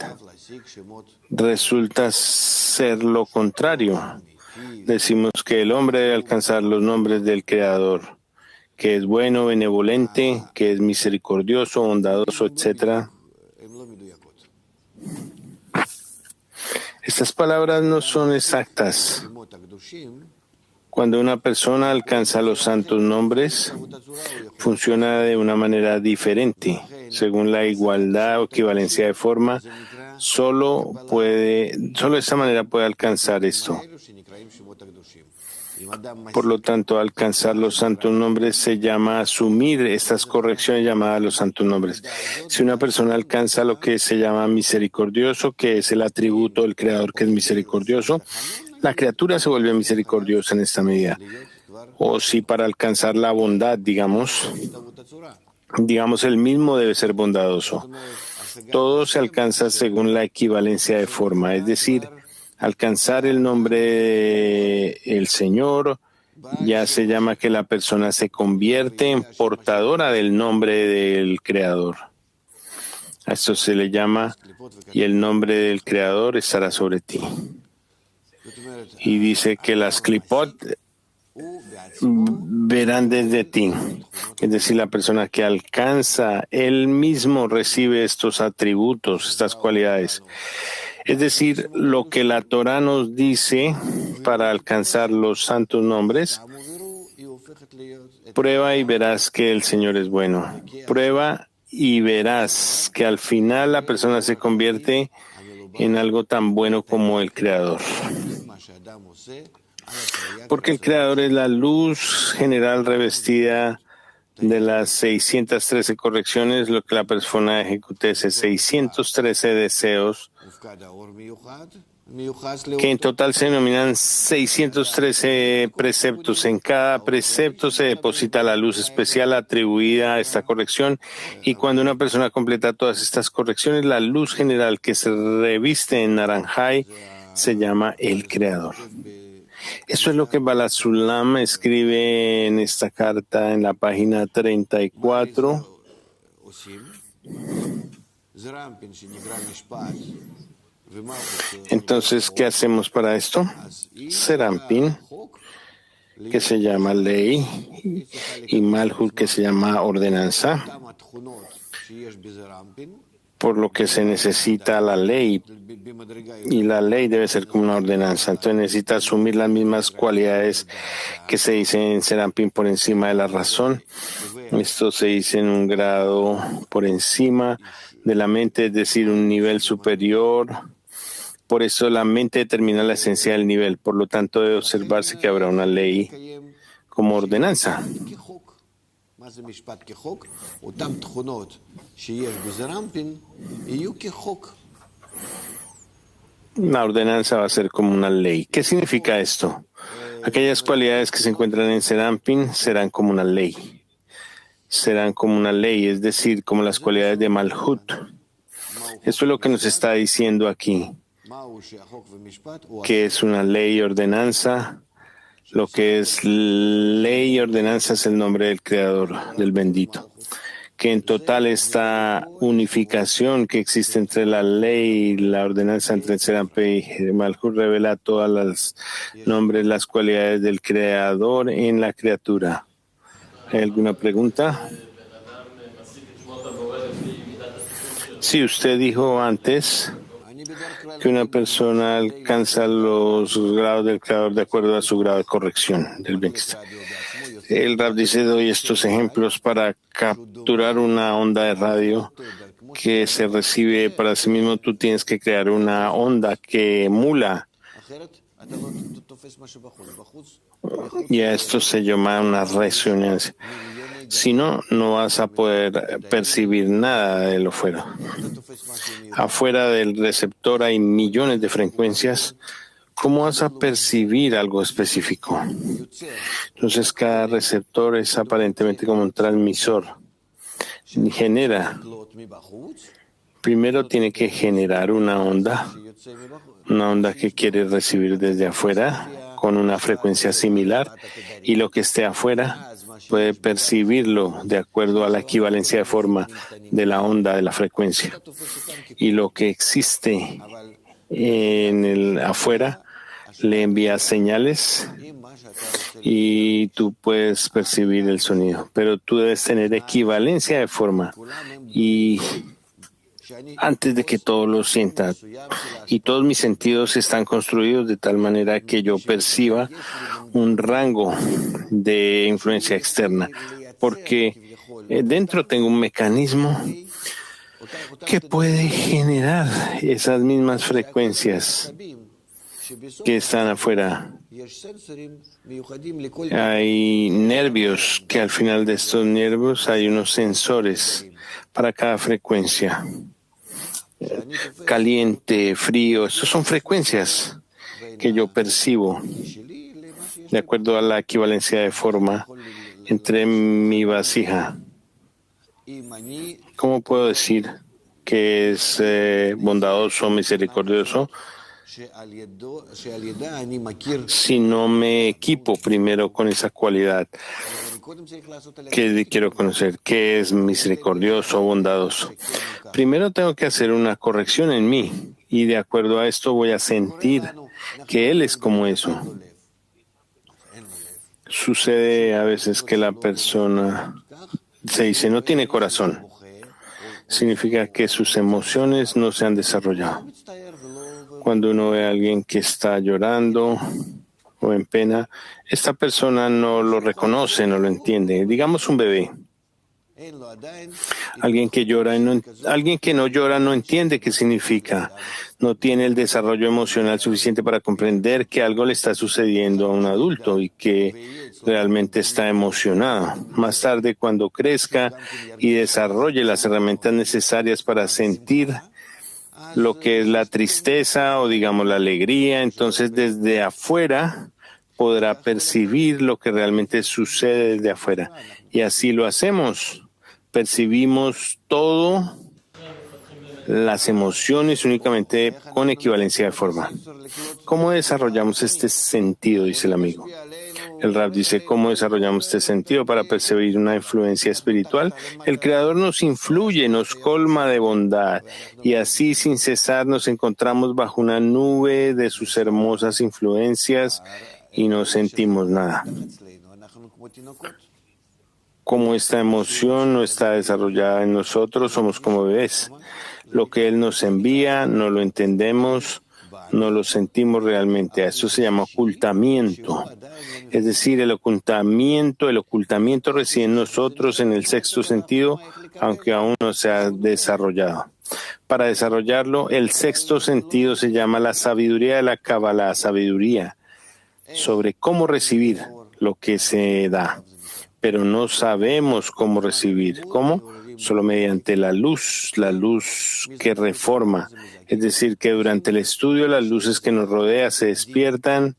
resulta ser lo contrario. Decimos que el hombre debe alcanzar los nombres del Creador, que es bueno, benevolente, que es misericordioso, bondadoso, etc. Estas palabras no son exactas. Cuando una persona alcanza los santos nombres, funciona de una manera diferente. Según la igualdad o equivalencia de forma, solo de esta manera puede alcanzar esto. Por lo tanto, alcanzar los santos nombres se llama asumir estas correcciones llamadas los santos nombres. Si una persona alcanza lo que se llama misericordioso, que es el atributo del Creador que es misericordioso, la criatura se vuelve misericordiosa en esta medida. O si para alcanzar la bondad, digamos, él mismo debe ser bondadoso. Todo se alcanza según la equivalencia de forma, es decir, alcanzar el nombre del Señor ya se llama que la persona se convierte en portadora del nombre del Creador. A esto se le llama, y el nombre del Creador estará sobre ti. Y dice que las klipot verán desde ti. Es decir, la persona que alcanza, él mismo recibe estos atributos, estas cualidades. Es decir, lo que la Torah nos dice para alcanzar los santos nombres, prueba y verás que el Señor es bueno. Prueba y verás que al final la persona se convierte en algo tan bueno como el Creador. Porque el Creador es la luz general revestida de las 613 correcciones, lo que la persona ejecute es 613 deseos, que en total se denominan 613 preceptos. En cada precepto se deposita la luz especial atribuida a esta corrección, y cuando una persona completa todas estas correcciones, la luz general que se reviste en naranjay se llama el Creador. Eso es lo que Baal HaSulam escribe en esta carta en la página 34. Entonces, ¿qué hacemos para esto? Serampin, que se llama ley, y Malhut, que se llama ordenanza, por lo que se necesita la ley, y la ley debe ser como una ordenanza. Entonces necesita asumir las mismas cualidades que se dicen en Serampin por encima de la razón. Esto se dice en un grado por encima de la mente, es decir, un nivel superior. Por eso la mente determina la esencia del nivel. Por lo tanto, debe observarse que habrá una ley como ordenanza. La ordenanza va a ser como una ley. ¿Qué significa esto? Aquellas cualidades que se encuentran en Serampin serán como una ley. Serán como una ley, es decir, como las cualidades de Malhut. Esto es lo que nos está diciendo aquí, que es una ley y ordenanza. Lo que es ley y ordenanza es el nombre del Creador, del bendito. Que en total esta unificación que existe entre la ley y la ordenanza entre Serampin y Malhut revela todas las nombres, las cualidades del Creador en la criatura. ¿Hay alguna pregunta? Sí, usted dijo antes que una persona alcanza los grados del Creador de acuerdo a su grado de corrección del bienestar. El Rab dice, doy estos ejemplos para capturar una onda de radio que se recibe para sí mismo. Tú tienes que crear una onda que emula, y a esto se llama una resonancia. Si no, no vas a poder percibir nada de lo fuera. Afuera del receptor hay millones de frecuencias. ¿Cómo vas a percibir algo específico? Entonces, cada receptor es aparentemente como un transmisor. Genera. Primero tiene que generar una onda que quiere recibir desde afuera con una frecuencia similar, y lo que esté afuera puede percibirlo de acuerdo a la equivalencia de forma de la onda de la frecuencia. y lo que existe en el afuera le envía señales y tú puedes percibir el sonido, pero tú debes tener equivalencia de forma y antes de que todo lo sienta y todos mis sentidos están construidos de tal manera que yo perciba un rango de influencia externa, porque dentro tengo un mecanismo que puede generar esas mismas frecuencias que están afuera. Hay nervios que al final de estos nervios hay unos sensores para cada frecuencia. Caliente, frío, esas son frecuencias que yo percibo de acuerdo a la equivalencia de forma entre mi vasija. ¿Cómo puedo decir que es bondadoso, misericordioso, si no me equipo primero con esa cualidad que quiero conocer? ¿Qué es misericordioso o bondadoso? Primero tengo que hacer una corrección en mí y de acuerdo a esto voy a sentir que Él es como eso. Sucede a veces que la persona se dice no tiene corazón. Significa que sus emociones no se han desarrollado. Cuando uno ve a alguien que está llorando o en pena, esta persona no lo reconoce, no lo entiende. Digamos un bebé. Alguien que llora, alguien que no llora no entiende qué significa. No tiene el desarrollo emocional suficiente para comprender que algo le está sucediendo a un adulto y que realmente está emocionado. Más tarde, cuando crezca y desarrolle las herramientas necesarias para sentir lo que es la tristeza o digamos la alegría, entonces desde afuera podrá percibir lo que realmente sucede desde afuera. Y así lo hacemos. Percibimos todo, las emociones únicamente con equivalencia de forma. ¿Cómo desarrollamos este sentido? Dice el amigo. El Rab dice, ¿cómo desarrollamos este sentido para percibir una influencia espiritual? El Creador nos influye, nos colma de bondad y así sin cesar nos encontramos bajo una nube de sus hermosas influencias y no sentimos nada. Como esta emoción no está desarrollada en nosotros, somos como bebés. Lo que Él nos envía, no lo entendemos, no lo sentimos realmente. A eso se llama ocultamiento. Es decir, el ocultamiento reside en nosotros en el sexto sentido, aunque aún no se ha desarrollado. Para desarrollarlo, el sexto sentido se llama la sabiduría de la Kabbalah, sabiduría sobre cómo recibir lo que se da. Pero no sabemos cómo recibir. ¿Cómo? Solo mediante la luz que reforma. Es decir, que durante el estudio las luces que nos rodean se despiertan,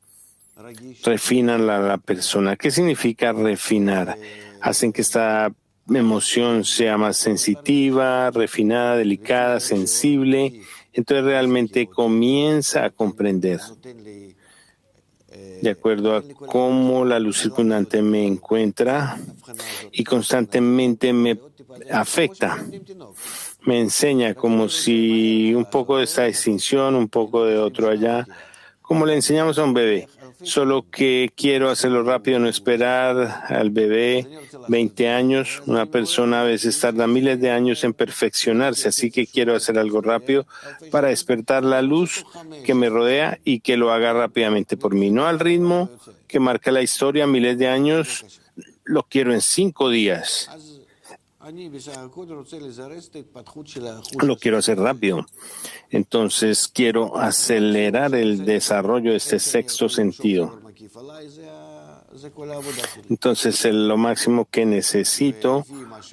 refinan a la persona. ¿Qué significa refinar? Hacen que esta emoción sea más sensitiva, refinada, delicada, sensible. Entonces realmente comienza a comprender. De acuerdo a cómo la luz circundante me encuentra y constantemente me afecta, me enseña como si un poco de esta distinción, un poco de otro allá, como le enseñamos a un bebé. Solo que quiero hacerlo rápido, no esperar al bebé 20 años. Una persona a veces tarda miles de años en perfeccionarse, así que quiero hacer algo rápido para despertar la luz que me rodea y que lo haga rápidamente por mí. No al ritmo que marca la historia, miles de años, lo quiero en 5 días. Lo quiero hacer rápido. Entonces quiero acelerar el desarrollo de este sexto sentido. Entonces lo máximo que necesito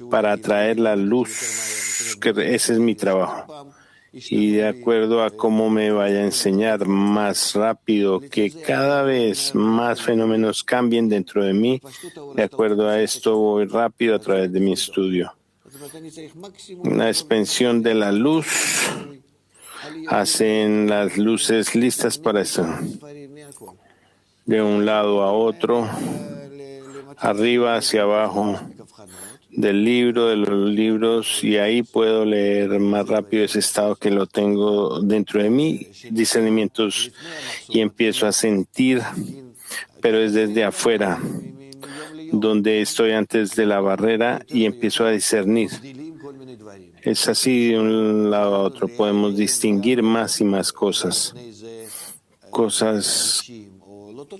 para atraer la luz, ese es mi trabajo. Y de acuerdo a cómo me vaya a enseñar más rápido, que cada vez más fenómenos cambien dentro de mí, de acuerdo a esto voy rápido a través de mi estudio. Una expansión de la luz, hacen las luces listas para eso. De un lado a otro, arriba hacia abajo del libro, de los libros, y ahí puedo leer más rápido ese estado que lo tengo dentro de mí, discernimientos, y empiezo a sentir, pero es desde afuera, donde estoy antes de la barrera y empiezo a discernir. Es así de un lado a otro, podemos distinguir más y más cosas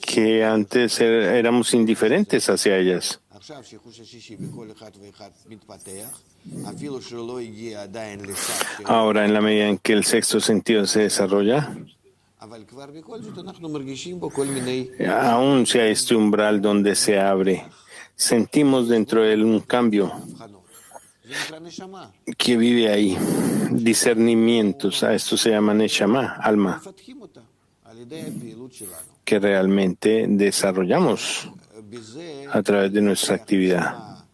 que antes éramos indiferentes hacia ellas. Ahora, en la medida en que el sexto sentido se desarrolla, aún si hay este umbral donde se abre, sentimos dentro de él un cambio que vive ahí, discernimientos. A esto se llama Neshama, alma, que realmente desarrollamos a través de nuestra actividad.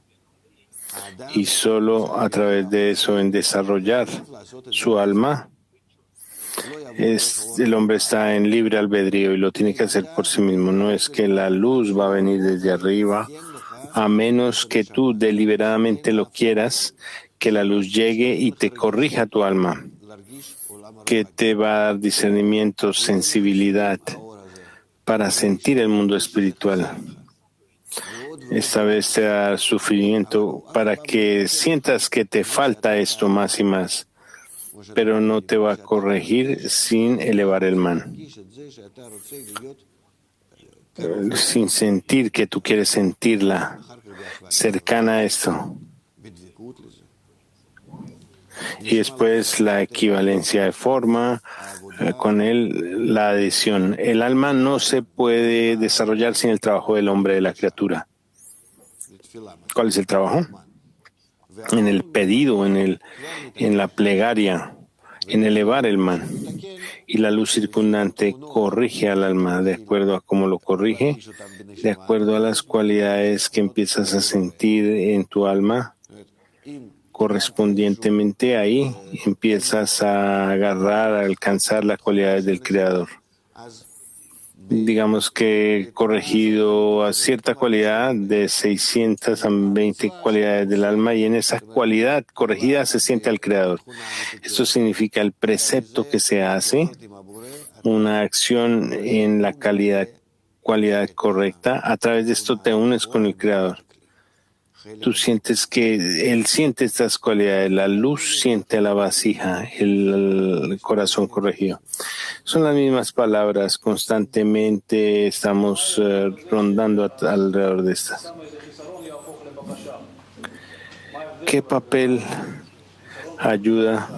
Y solo a través de eso, en desarrollar su alma, el hombre está en libre albedrío y lo tiene que hacer por sí mismo. No es que la luz va a venir desde arriba, a menos que tú deliberadamente lo quieras, que la luz llegue y te corrija tu alma, que te va a dar discernimiento, sensibilidad para sentir el mundo espiritual. Esta vez te da sufrimiento para que sientas que te falta esto más y más, pero no te va a corregir sin elevar el man, sin sentir que tú quieres sentirla cercana a esto. Y después la equivalencia de forma, con él la adhesión. El alma no se puede desarrollar sin el trabajo del hombre, de la criatura. ¿Cuál es el trabajo? En el pedido, en la plegaria, en elevar el man. Y la luz circundante corrige al alma de acuerdo a cómo lo corrige, de acuerdo a las cualidades que empiezas a sentir en tu alma. Correspondientemente ahí empiezas a agarrar, a alcanzar las cualidades del Creador. Digamos que corregido a cierta cualidad de 620 cualidades del alma, y en esa cualidad corregida se siente al Creador. Esto significa el precepto que se hace, una acción en la cualidad correcta. A través de esto te unes con el Creador. Tú sientes que Él siente estas cualidades, la luz siente la vasija, el corazón corregido. Son las mismas palabras, constantemente estamos rondando alrededor de estas. ¿Qué papel ayuda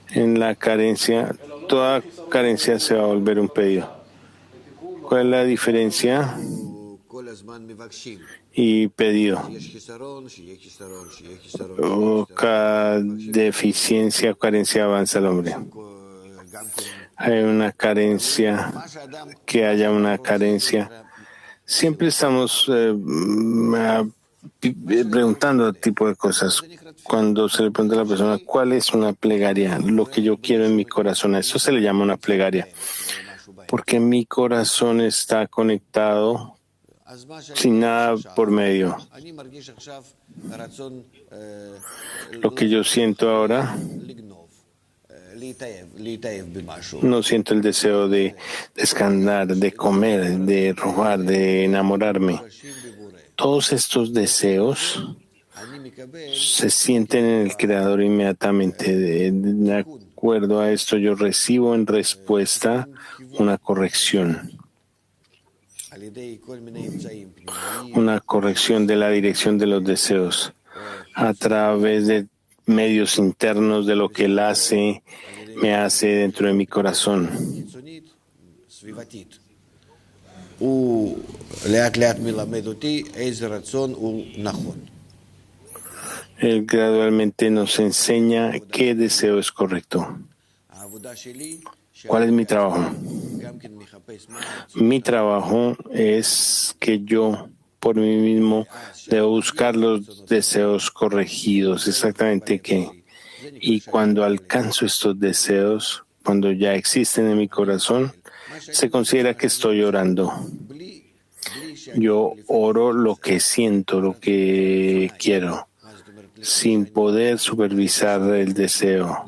en la carencia? Toda carencia se va a volver un pedido. ¿Cuál es la diferencia? Y pedido. Cada deficiencia o carencia avanza al hombre. Hay una carencia, que haya una carencia. Siempre estamos preguntando tipo de cosas. Cuando se le pregunta a la persona, ¿cuál es una plegaria? Lo que yo quiero en mi corazón. A eso se le llama una plegaria. Porque mi corazón está conectado sin nada por medio. Lo que yo siento ahora, no siento el deseo de escandar, de comer, de robar, de enamorarme. Todos estos deseos se sienten en el Creador inmediatamente. De acuerdo a esto, yo recibo en respuesta una corrección. Una corrección de la dirección de los deseos a través de medios internos de lo que Él hace, me hace dentro de mi corazón. Él gradualmente nos enseña qué deseo es correcto. ¿Cuál es mi trabajo? Mi trabajo es que yo, por mí mismo, debo buscar los deseos corregidos, exactamente qué. Y cuando alcanzo estos deseos, cuando ya existen en mi corazón, se considera que estoy orando. Yo oro lo que siento, lo que quiero, sin poder supervisar el deseo.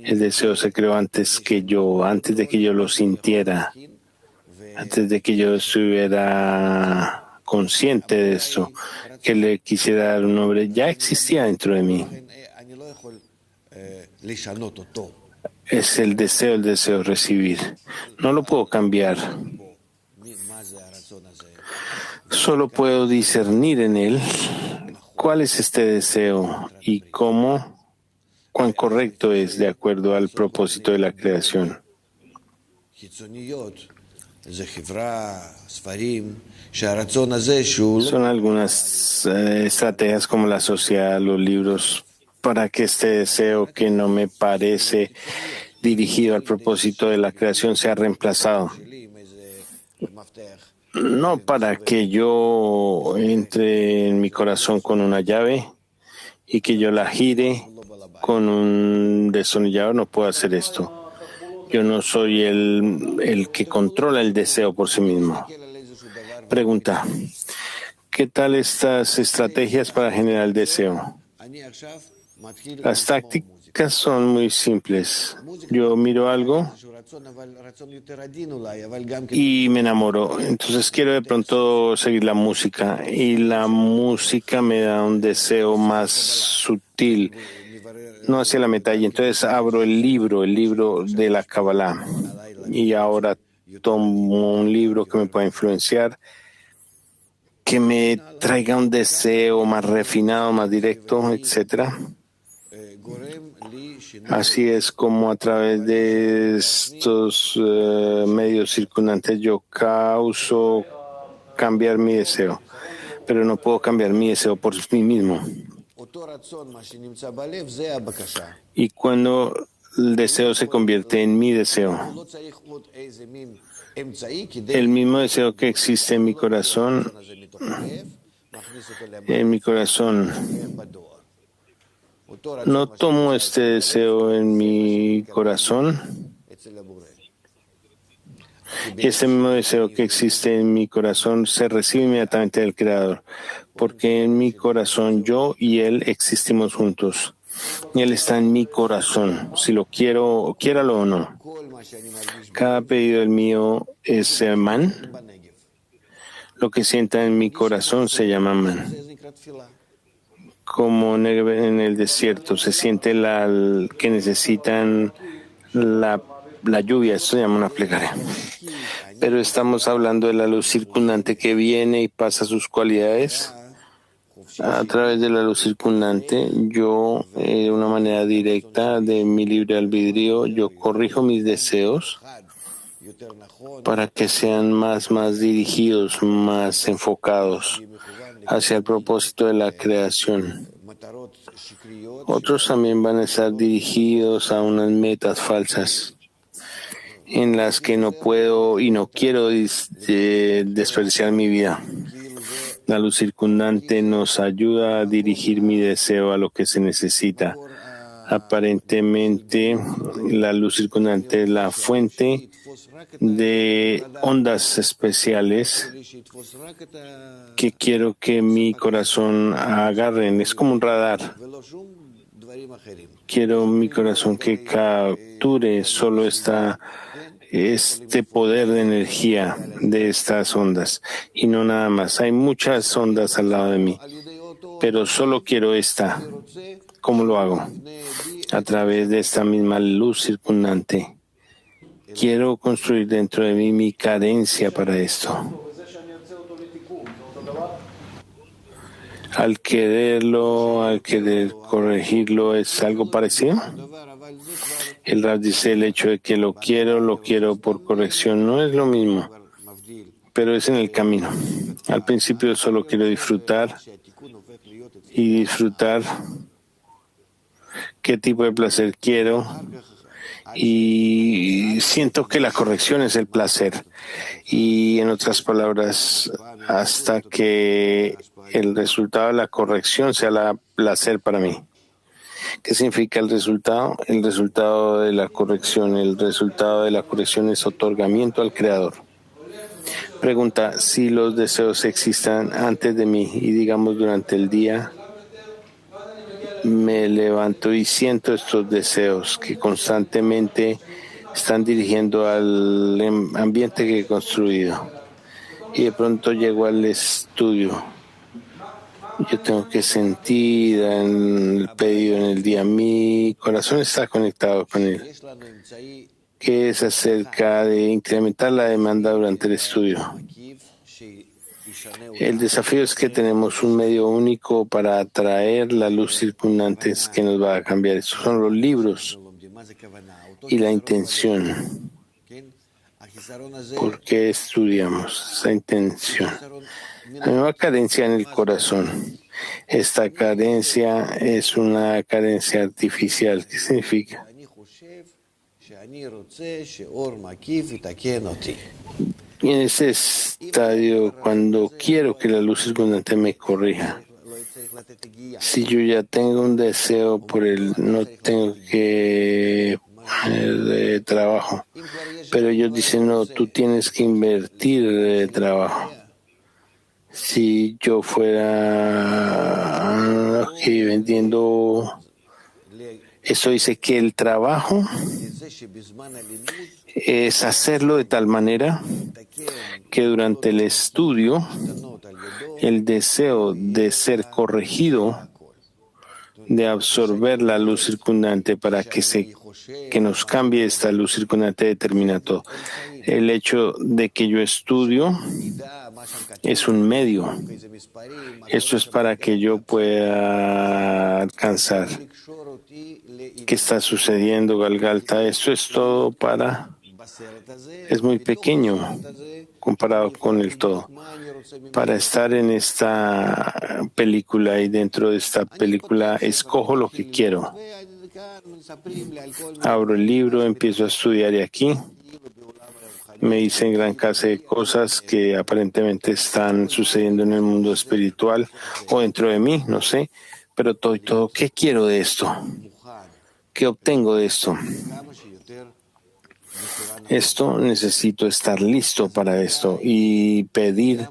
El deseo se creó antes de que yo lo sintiera, antes de que yo estuviera consciente de esto, que le quisiera dar un nombre, ya existía dentro de mí. Es el deseo de recibir. No lo puedo cambiar. Solo puedo discernir en él cuál es este deseo y cuán correcto es de acuerdo al propósito de la creación. Son algunas estrategias como la sociedad, los libros, para que este deseo que no me parece dirigido al propósito de la creación sea reemplazado. No para que yo entre en mi corazón con una llave y que yo la gire con un destornillador, no puedo hacer esto. Yo no soy el que controla el deseo por sí mismo. Pregunta: ¿qué tal estas estrategias para generar el deseo? Las tácticas son muy simples. Yo miro algo y me enamoro. Entonces quiero de pronto seguir la música y la música me da un deseo más sutil, no hacia la meta. Y entonces abro el libro de la Kabbalah, y ahora tomo un libro que me pueda influenciar, que me traiga un deseo más refinado, más directo, etcétera. Así es como a través de estos medios circundantes yo causo cambiar mi deseo, pero no puedo cambiar mi deseo por mí mismo. Y cuando el deseo se convierte en mi deseo, el mismo deseo que existe en mi corazón, no tomo este deseo en mi corazón, y ese mismo deseo que existe en mi corazón se recibe inmediatamente del Creador, porque en mi corazón yo y Él existimos juntos. Y Él está en mi corazón, si lo quiero, quiéralo o no. Cada pedido del mío es man. Lo que sienta en mi corazón se llama man. Como en el desierto se siente que necesitan la lluvia, esto se llama una plegaria. Pero estamos hablando de la luz circundante que viene y pasa sus cualidades. A través de la luz circundante, yo, de una manera directa de mi libre albedrío, yo corrijo mis deseos para que sean más dirigidos, más enfocados hacia el propósito de la creación. Otros también van a estar dirigidos a unas metas falsas en las que no puedo y no quiero desperdiciar mi vida. La luz circundante nos ayuda a dirigir mi deseo a lo que se necesita. Aparentemente, la luz circundante es la fuente de ondas especiales que quiero que mi corazón agarren. Es como un radar. Quiero mi corazón que capture solo este poder de energía de estas ondas y no nada más. Hay muchas ondas al lado de mí, pero solo quiero esta. ¿Cómo lo hago? A través de esta misma luz circundante. Quiero construir dentro de mí mi carencia para esto. Al querer corregirlo, ¿es algo parecido? El Rab dice: el hecho de que lo quiero por corrección, no es lo mismo, pero es en el camino. Al principio solo quiero disfrutar qué tipo de placer quiero, y siento que la corrección es el placer. Y en otras palabras, hasta que el resultado de la corrección sea el placer para mí. ¿Qué significa el resultado? El resultado de la corrección es otorgamiento al Creador. Pregunta, si los deseos existan antes de mí y digamos durante el día, me levanto y siento estos deseos que constantemente están dirigiendo al ambiente que he construido y de pronto llego al estudio. Yo tengo que sentir en el pedido en el día. Mi corazón está conectado con él. ¿Qué es acerca de incrementar la demanda durante el estudio? El desafío es que tenemos un medio único para atraer la luz circundante que nos va a cambiar. Estos son los libros y la intención. ¿Por qué estudiamos esa intención? La nueva carencia en el corazón. Esta carencia es una carencia artificial. ¿Qué significa? Y en ese estadio, cuando quiero que la luz circundante me corrija, si yo ya tengo un deseo por él, no tengo que poner trabajo. Pero ellos dicen, no, tú tienes que invertir trabajo. Si yo fuera aquí vendiendo, eso dice que el trabajo es hacerlo de tal manera que durante el estudio el deseo de ser corregido, de absorber la luz circundante para que nos cambie esta luz circundante determina todo. El hecho de que yo estudio es un medio. Esto es para que yo pueda alcanzar. ¿Qué está sucediendo, Galgalta? Esto es todo es muy pequeño comparado con el todo. Para estar en esta película y dentro de esta película escojo lo que quiero. Abro el libro, empiezo a estudiar y aquí me dicen gran clase de cosas que aparentemente están sucediendo en el mundo espiritual o dentro de mí, no sé, pero todo, ¿qué quiero de esto? ¿Qué obtengo de esto? Esto necesito estar listo para esto y pedir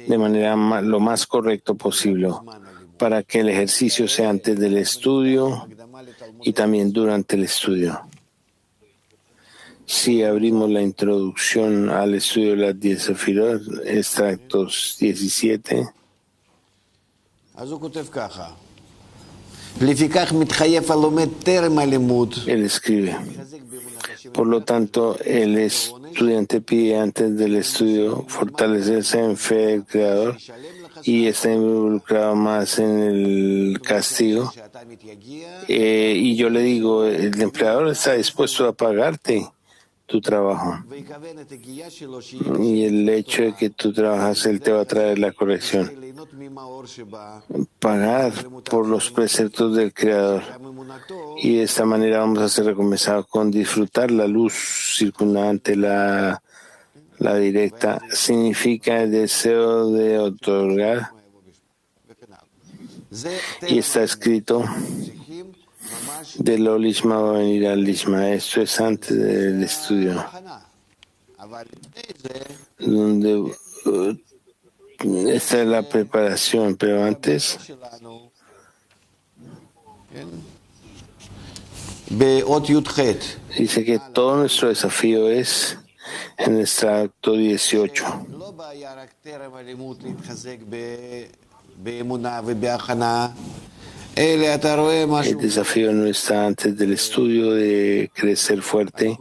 de manera lo más correcto posible para que el ejercicio sea antes del estudio y también durante el estudio. Si abrimos la introducción al estudio de las 10 sefirot, extractos 17. Él escribe, por lo tanto, el estudiante pide antes del estudio fortalecerse en fe del Creador y está involucrado más en el castigo. Y yo le digo, el empleador está dispuesto a pagarte tu trabajo. Y el hecho de que tú trabajas, él te va a traer la corrección. Pagar por los preceptos del Creador. Y de esta manera vamos a ser recompensados con disfrutar la luz circundante, la directa. Significa el deseo de otorgar. Y está escrito, del Olishma va a venir al Lishma. Esto es antes del estudio, donde esta es la preparación, pero antes dice que todo nuestro desafío es en el extracto 18. El desafío no está antes del estudio de crecer fuerte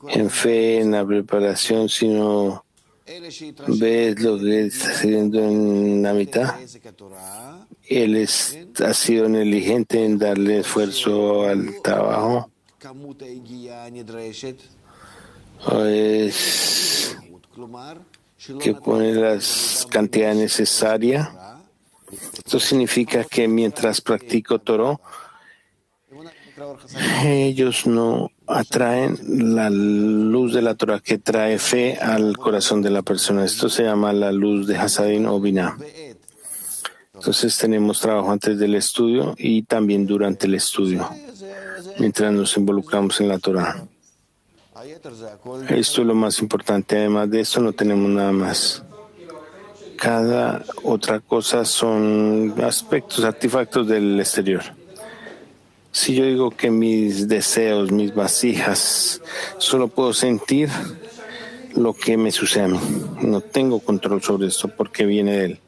en fe, en la preparación, sino ves lo que está haciendo en la mitad. Él ha sido negligente en darle esfuerzo al trabajo. O es que pone las cantidades necesarias. Esto significa que mientras practico Torah, ellos no atraen la luz de la Torah que trae fe al corazón de la persona. Esto se llama la luz de Hasadin o Binah. Entonces tenemos trabajo antes del estudio y también durante el estudio, mientras nos involucramos en la Torah. Esto es lo más importante. Además de esto no tenemos nada más. Cada otra cosa son aspectos, artefactos del exterior. Si yo digo que mis deseos, mis vasijas, solo puedo sentir lo que me sucede a mí. No tengo control sobre esto porque viene de él.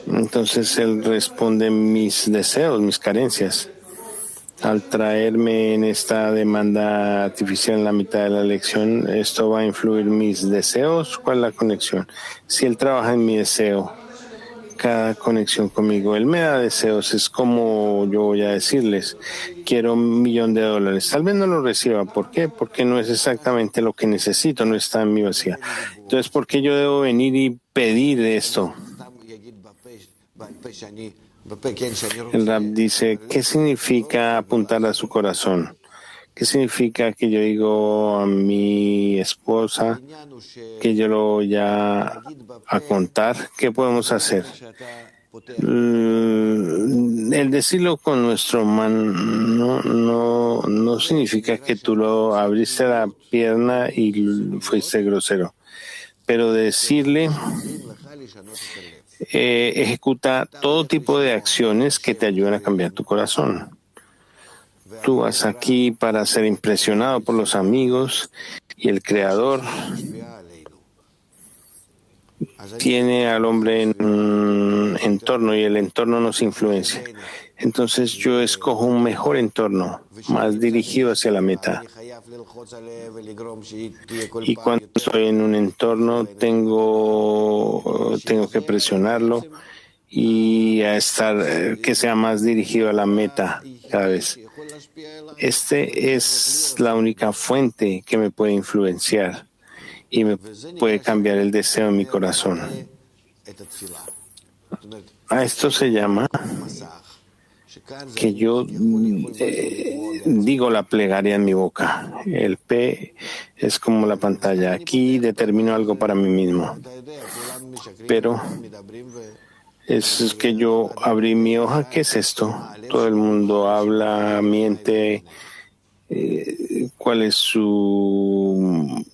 Entonces él responde mis deseos, mis carencias. Al traerme en esta demanda artificial en la mitad de la lección, ¿esto va a influir mis deseos? ¿Cuál es la conexión? Si él trabaja en mi deseo, cada conexión conmigo, él me da deseos, es como yo voy a decirles, quiero $1,000,000. Tal vez no lo reciba. ¿Por qué? Porque no es exactamente lo que necesito, no está en mi vacía. Entonces, ¿por qué yo debo venir y pedir esto? El Rab dice, ¿qué significa apuntar a su corazón? ¿Qué significa que yo digo a mi esposa que yo lo voy a contar? ¿Qué podemos hacer? El decirlo con nuestro mano no significa que tú lo abriste la pierna y fuiste grosero. Pero decirle ejecuta todo tipo de acciones que te ayuden a cambiar tu corazón. Tú vas aquí para ser impresionado por los amigos y el Creador tiene al hombre en un entorno y el entorno nos influencia. Entonces yo escojo un mejor entorno, más dirigido hacia la meta. Y cuando estoy en un entorno tengo que presionarlo y a estar que sea más dirigido a la meta cada vez. Este es la única fuente que me puede influenciar y me puede cambiar el deseo en mi corazón. A esto se llama que yo digo la plegaria en mi boca. El P es como la pantalla. Aquí determino algo para mí mismo. Pero es que yo abrí mi hoja. ¿Qué es esto? Todo el mundo habla, miente. ¿Cuál es su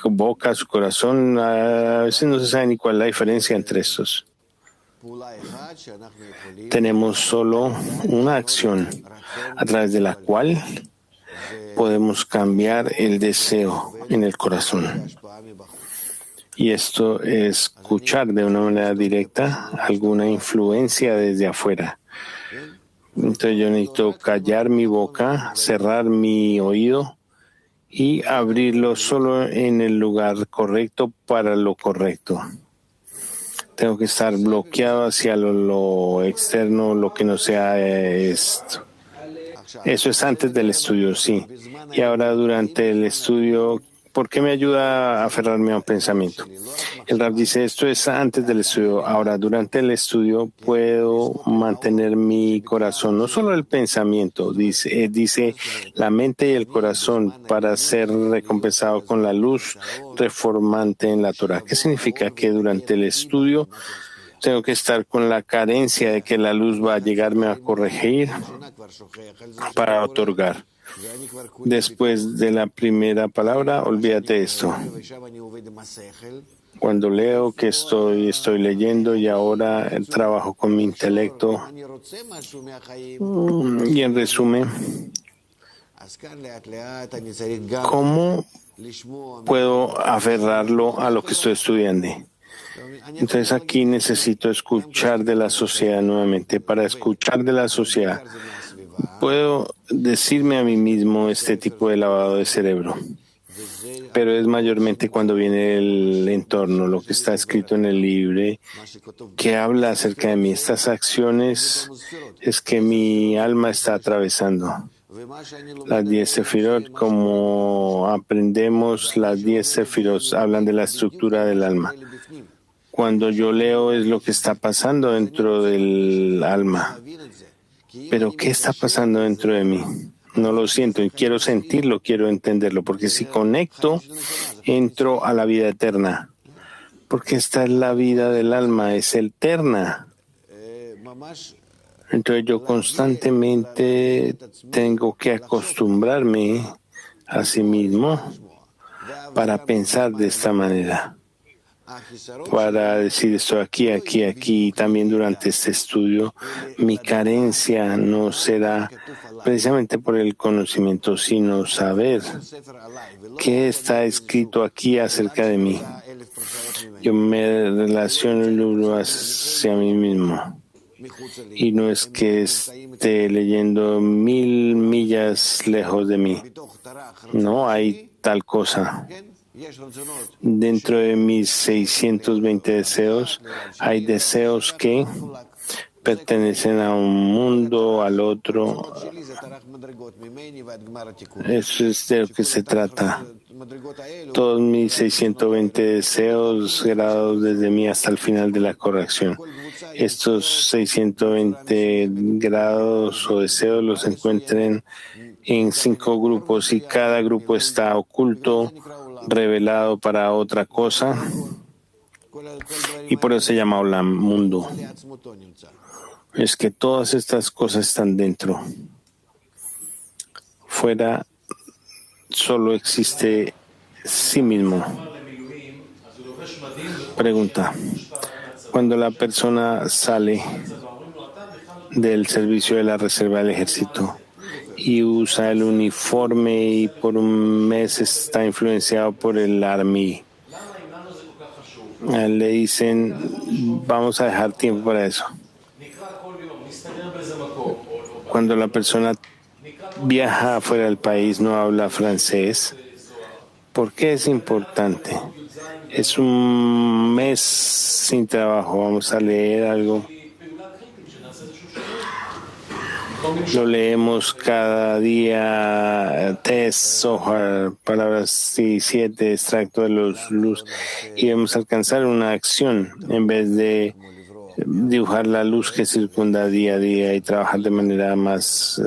boca, su corazón? A veces no se sabe ni cuál es la diferencia entre estos. Tenemos solo una acción a través de la cual podemos cambiar el deseo en el corazón. Y esto es escuchar de una manera directa alguna influencia desde afuera. Entonces yo necesito callar mi boca, cerrar mi oído y abrirlo solo en el lugar correcto para lo correcto. Tengo que estar bloqueado hacia lo externo, lo que no sea esto. Eso es antes del estudio, sí. Y ahora durante el estudio, ¿por qué me ayuda a aferrarme a un pensamiento? El Rab dice, esto es antes del estudio. Ahora, durante el estudio puedo mantener mi corazón, no solo el pensamiento, dice la mente y el corazón para ser recompensado con la luz reformante en la Torah. ¿Qué significa? Que durante el estudio tengo que estar con la carencia de que la luz va a llegarme a corregir para otorgar. Después de la primera palabra, olvídate esto. Cuando leo que estoy leyendo y ahora trabajo con mi intelecto. Y en resumen, ¿cómo puedo aferrarlo a lo que estoy estudiando? Entonces aquí necesito escuchar de la sociedad nuevamente. Para escuchar de la sociedad, puedo decirme a mí mismo este tipo de lavado de cerebro. Pero es mayormente cuando viene el entorno, lo que está escrito en el libro, que habla acerca de mí. Estas acciones es que mi alma está atravesando. Las 10 sefirot, como aprendemos, las 10 sefirot hablan de la estructura del alma. Cuando yo leo es lo que está pasando dentro del alma. Pero ¿qué está pasando dentro de mí? No lo siento y quiero sentirlo, quiero entenderlo, porque si conecto, entro a la vida eterna. Porque esta es la vida del alma, es eterna. Entonces yo constantemente tengo que acostumbrarme a sí mismo para pensar de esta manera, para decir esto aquí, aquí, aquí. También durante este estudio, mi carencia no será precisamente por el conocimiento, sino saber qué está escrito aquí acerca de mí. Yo me relaciono el libro hacia mí mismo. Y no es que esté leyendo 1000 millas lejos de mí. No hay tal cosa. Dentro de mis 620 deseos, hay deseos que pertenecen a un mundo, al otro. Eso es de lo que se trata. Todos mis 620 deseos grados desde mí hasta el final de la corrección. Estos 620 grados o deseos los encuentren en 5 grupos y cada grupo está oculto, revelado para otra cosa, y por eso se llama Olam, mundo. Es que todas estas cosas están dentro. Fuera solo existe sí mismo. Pregunta: cuando la persona sale del servicio de la reserva del ejército y usa el uniforme y por un mes está influenciado por el Army, le dicen, vamos a dejar tiempo para eso. Cuando la persona viaja fuera del país, no habla francés, ¿por qué es importante? Es un mes sin trabajo, vamos a leer algo. Lo leemos cada día, Zohar, palabras 7, extracto de los luz, y debemos alcanzar una acción en vez de dibujar la luz que circunda día a día y trabajar de manera más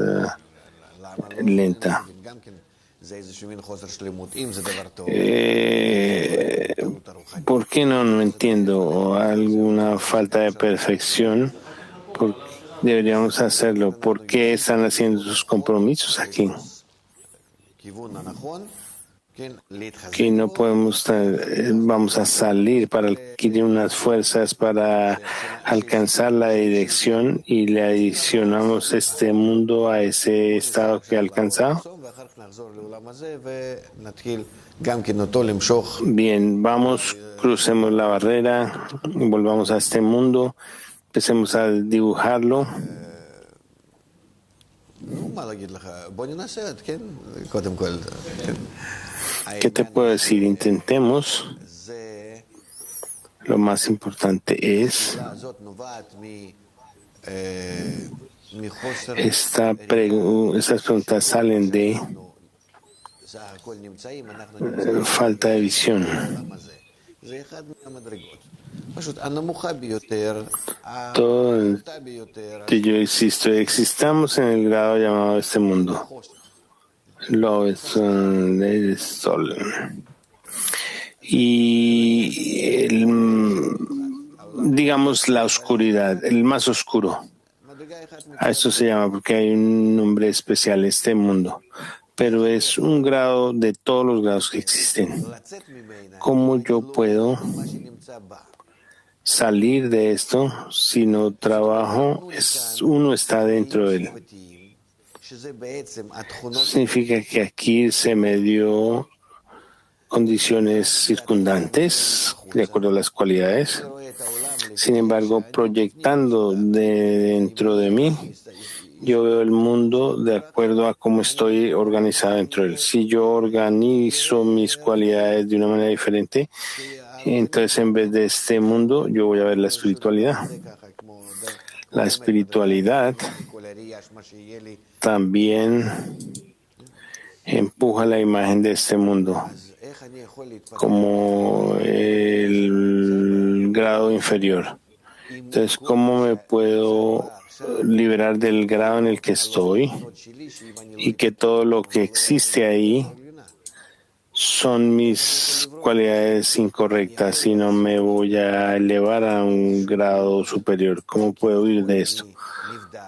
lenta. ¿Por qué no entiendo? ¿Alguna falta de perfección? ¿Por qué deberíamos hacerlo? ¿Por qué están haciendo sus compromisos aquí? Que no podemos, vamos a salir para adquirir unas fuerzas para alcanzar la dirección y le adicionamos este mundo a ese estado que ha alcanzado. Bien, vamos, crucemos la barrera, volvamos a este mundo, empecemos a dibujarlo. ¿Qué te puedo decir? Intentemos. Lo más importante es estas preguntas salen de falta de visión. Todo que yo existamos en el grado llamado este mundo. Y digamos la oscuridad, el más oscuro. A esto se llama porque hay un nombre especial, este mundo. Pero es un grado de todos los grados que existen. ¿Cómo yo puedo salir de esto si no trabajo? Uno está dentro de él. Eso significa que aquí se me dio condiciones circundantes de acuerdo a las cualidades. Sin embargo, proyectando dentro de mí, yo veo el mundo de acuerdo a cómo estoy organizado dentro de él. Si yo organizo mis cualidades de una manera diferente, entonces en vez de este mundo, yo voy a ver la espiritualidad. La espiritualidad también empuja la imagen de este mundo como el grado inferior. Entonces, ¿cómo me puedo liberar del grado en el que estoy y que todo lo que existe ahí son mis cualidades incorrectas y no me voy a elevar a un grado superior? ¿Cómo puedo huir de esto?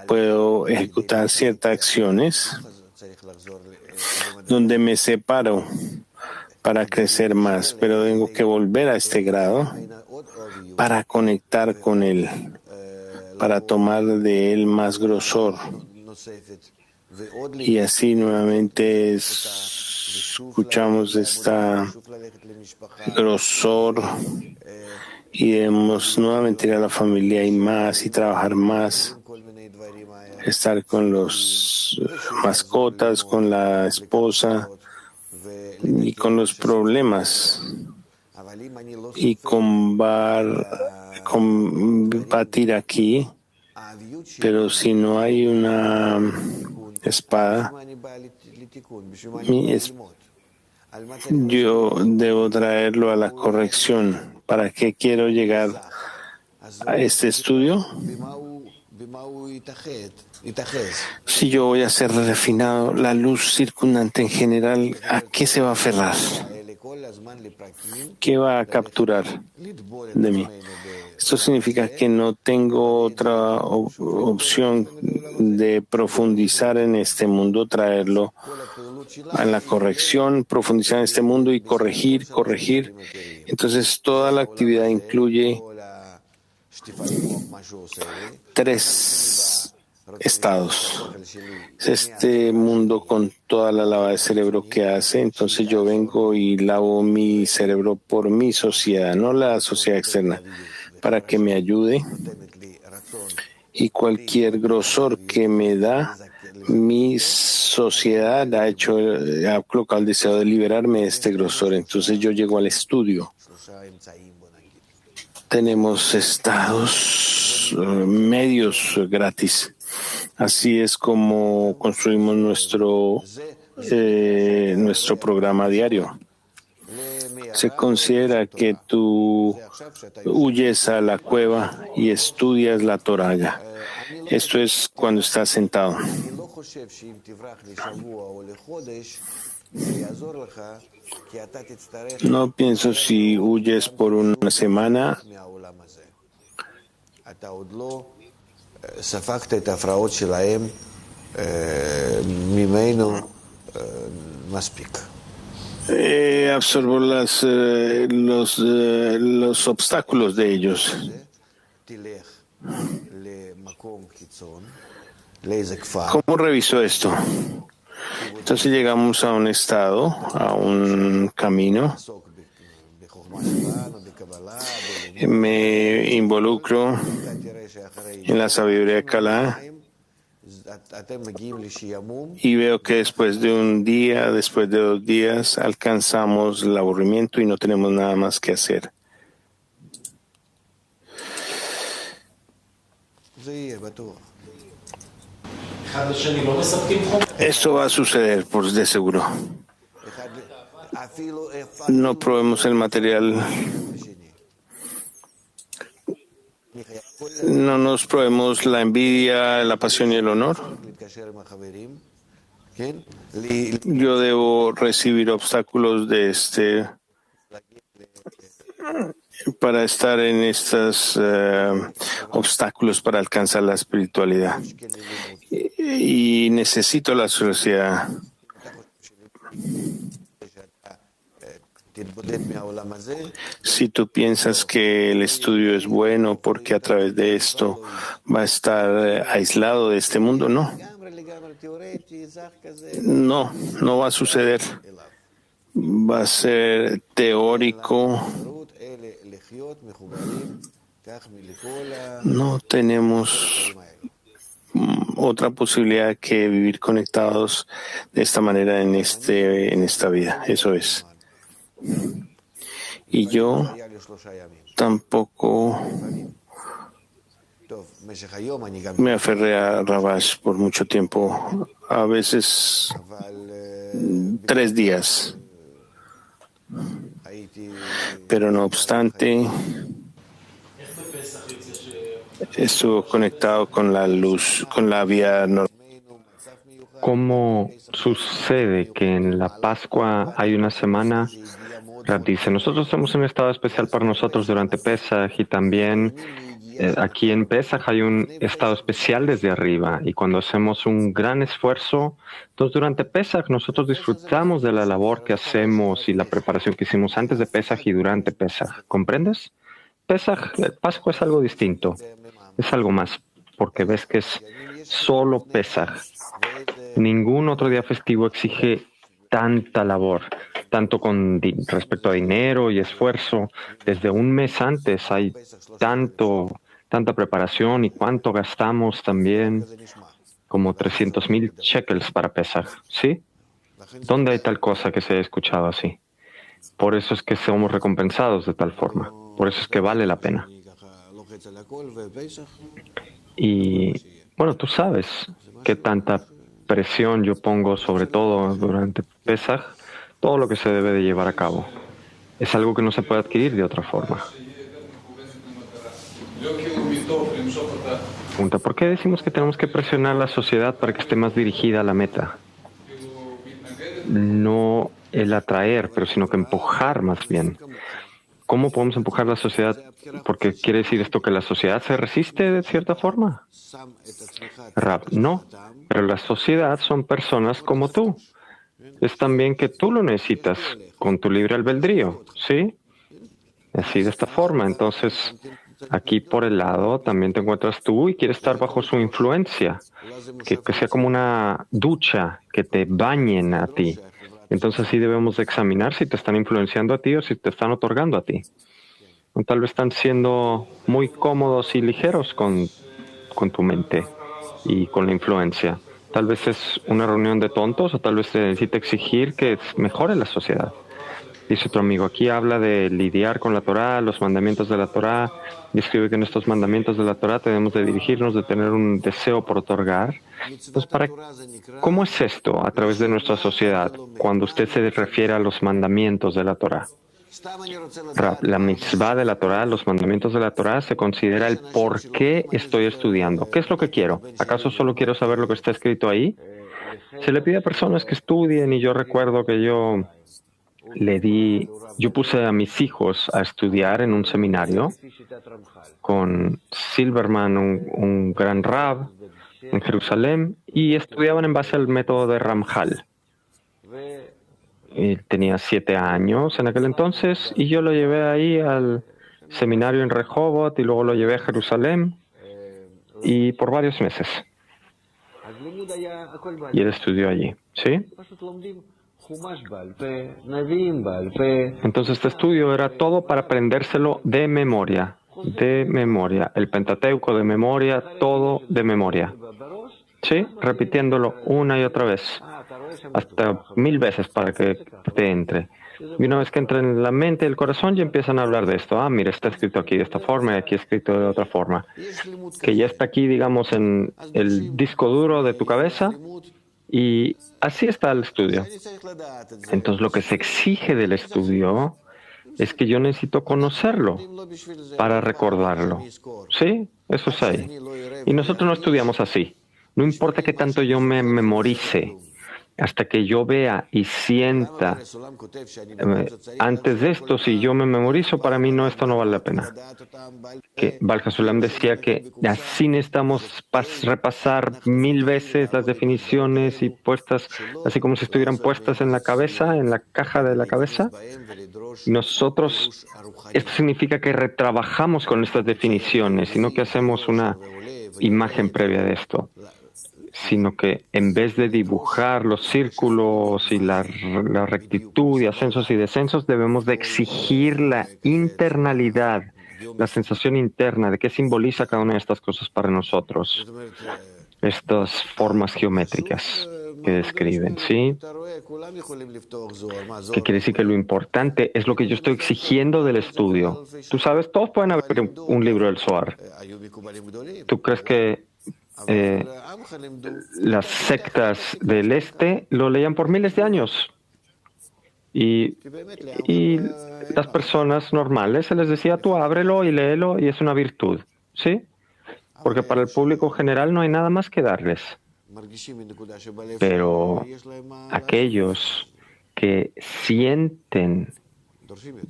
Puedo ejecutar ciertas acciones donde me separo para crecer más, pero tengo que volver a este grado para conectar con él, para tomar de él más grosor. Y así nuevamente escuchamos esta grosor y debemos nuevamente ir a la familia y más y trabajar más, estar con los mascotas, con la esposa y con los problemas y combatir aquí, pero si no hay una espada, yo debo traerlo a la corrección. ¿Para qué quiero llegar a este estudio? Si yo voy a ser refinado, la luz circundante en general, ¿a qué se va a aferrar? ¿Qué va a capturar de mí? Esto significa que no tengo otra opción de profundizar en este mundo, traerlo a la corrección, profundizar en este mundo y corregir. Entonces, toda la actividad incluye 3 estados. Es este mundo con toda la lava de cerebro que hace. Entonces yo vengo y lavo mi cerebro por mi sociedad, no la sociedad externa, para que me ayude. Y cualquier grosor que me da mi sociedad ha colocado el deseo de liberarme de este grosor. Entonces yo llego al estudio. Tenemos estados medios gratis. Así es como construimos nuestro programa diario. Se considera que tú huyes a la cueva y estudias la Torah ya. Esto es cuando estás sentado. No pienso si huyes por una semana. Absorbo los obstáculos de ellos. ¿Cómo reviso esto? Entonces llegamos a un estado, a un camino. Me involucro en la sabiduría de Kalá y veo que después de un día, después de 2 días, alcanzamos el aburrimiento y no tenemos nada más que hacer. Esto va a suceder, de seguro. No probemos el material. No nos probemos la envidia, la pasión y el honor. Yo debo recibir obstáculos para estar en estos obstáculos para alcanzar la espiritualidad. Y necesito la sociedad. Si tú piensas que el estudio es bueno porque a través de esto va a estar aislado de este mundo, no va a suceder. Va a ser teórico. No tenemos otra posibilidad que vivir conectados de esta manera en esta vida. Eso es. Y yo tampoco me aferré a Rabash por mucho tiempo, a veces 3 días. Pero no obstante, estuvo conectado con la luz, con la vía normal. ¿Cómo sucede que en la Pascua hay una semana? Rab dice, nosotros estamos en un estado especial para nosotros durante Pesaj y también aquí en Pesaj hay un estado especial desde arriba y cuando hacemos un gran esfuerzo, entonces durante Pesaj nosotros disfrutamos de la labor que hacemos y la preparación que hicimos antes de Pesaj y durante Pesaj. ¿Comprendes? Pesaj, Pascua es algo distinto, es algo más, porque ves que es solo Pesaj. Ningún otro día festivo exige tanta labor, tanto con respecto a dinero y esfuerzo. Desde un mes antes hay tanta preparación y cuánto gastamos también, como 300,000 shekels para Pesaj, ¿sí? ¿Dónde hay tal cosa que se haya escuchado así? Por eso es que somos recompensados de tal forma. Por eso es que vale la pena. Y bueno, tú sabes qué tanta presión yo pongo sobre todo durante Pesaj, todo lo que se debe de llevar a cabo. Es algo que no se puede adquirir de otra forma. Pregunta, ¿por qué decimos que tenemos que presionar a la sociedad para que esté más dirigida a la meta? No el atraer, pero sino que empujar más bien. ¿Cómo podemos empujar a la sociedad? Porque quiere decir esto que la sociedad se resiste de cierta forma. Rab, no, pero la sociedad son personas como tú. Es también que tú lo necesitas con tu libre albedrío, ¿sí? Así de esta forma. Entonces, aquí por el lado también te encuentras tú y quieres estar bajo su influencia, que sea como una ducha, que te bañen a ti. Entonces sí debemos de examinar si te están influenciando a ti o si te están otorgando a ti. O tal vez están siendo muy cómodos y ligeros con tu mente y con la influencia. Tal vez es una reunión de tontos o tal vez se necesita exigir que mejore la sociedad. Dice otro amigo, aquí habla de lidiar con la Torá, los mandamientos de la Torá, y escribe que en estos mandamientos de la Torá tenemos de dirigirnos, de tener un deseo por otorgar. Entonces, ¿cómo es esto a través de nuestra sociedad cuando usted se refiere a los mandamientos de la Torá? La mitzvah de la Torá, los mandamientos de la Torá, se considera el por qué estoy estudiando. ¿Qué es lo que quiero? ¿Acaso solo quiero saber lo que está escrito ahí? Se le pide a personas que estudien y yo recuerdo que yo puse a mis hijos a estudiar en un seminario con Silverman, un gran rab en Jerusalén, y estudiaban en base al método de Ramjal. Tenía 7 años en aquel entonces y yo lo llevé ahí al seminario en Rehovot y luego lo llevé a Jerusalén y por varios meses. Y él estudió allí, ¿sí? Entonces este estudio era todo para aprendérselo de memoria, el Pentateuco de memoria, todo de memoria, ¿sí? Repitiéndolo una y otra vez, hasta 1000 veces para que te entre. Y una vez que entra en la mente y el corazón ya empiezan a hablar de esto. Ah, mira, está escrito aquí de esta forma y aquí escrito de otra forma. Que ya está aquí, digamos, en el disco duro de tu cabeza. Y así está el estudio. Entonces, lo que se exige del estudio es que yo necesito conocerlo para recordarlo. ¿Sí? Eso es ahí. Y nosotros no estudiamos así. No importa qué tanto yo me memorice, hasta que yo vea y sienta. Antes de esto, si yo me memorizo, para mí esto no vale la pena. Que Baal HaSulam decía que así necesitamos repasar 1000 veces las definiciones y puestas, así como si estuvieran puestas en la cabeza, en la caja de la cabeza. Nosotros, esto significa que retrabajamos con estas definiciones, sino que hacemos una imagen previa de esto, sino que en vez de dibujar los círculos y la rectitud y ascensos y descensos, debemos de exigir la internalidad, la sensación interna de qué simboliza cada una de estas cosas para nosotros, estas formas geométricas que describen, ¿sí? Que quiere decir que lo importante es lo que yo estoy exigiendo del estudio. Tú sabes, todos pueden abrir un libro del Zohar. ¿Tú crees que las sectas del este lo leían por miles de años? Y las personas normales se les decía, tú ábrelo y léelo y es una virtud, ¿sí? Porque para el público general no hay nada más que darles. Pero aquellos que sienten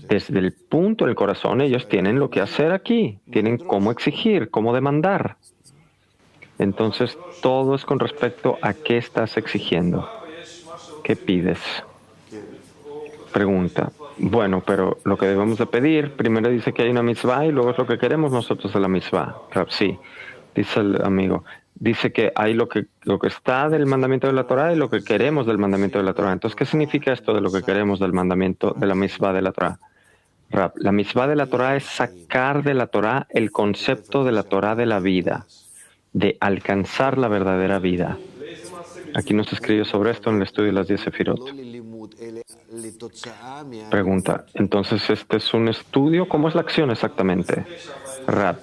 Desde el punto del corazón, ellos tienen lo que hacer aquí, tienen cómo exigir, cómo demandar. Entonces, todo es con respecto a qué estás exigiendo, qué pides. Pregunta. Bueno, pero lo que debemos de pedir, primero dice que hay una mitzvah y luego es lo que queremos nosotros de la mitzvah. Sí, dice el amigo. Dice que hay lo que está del mandamiento de la Torah y lo que queremos del mandamiento de la Torah. Entonces, ¿qué significa esto de lo que queremos del mandamiento de la mitzvah de la Torah? La mitzvah de la Torah es sacar de la Torah el concepto de la Torah de la vida, de alcanzar la verdadera vida. Aquí nos escribe sobre esto en el estudio de las 10 Sefirot. Pregunta, entonces este es un estudio, ¿cómo es la acción exactamente? Rab,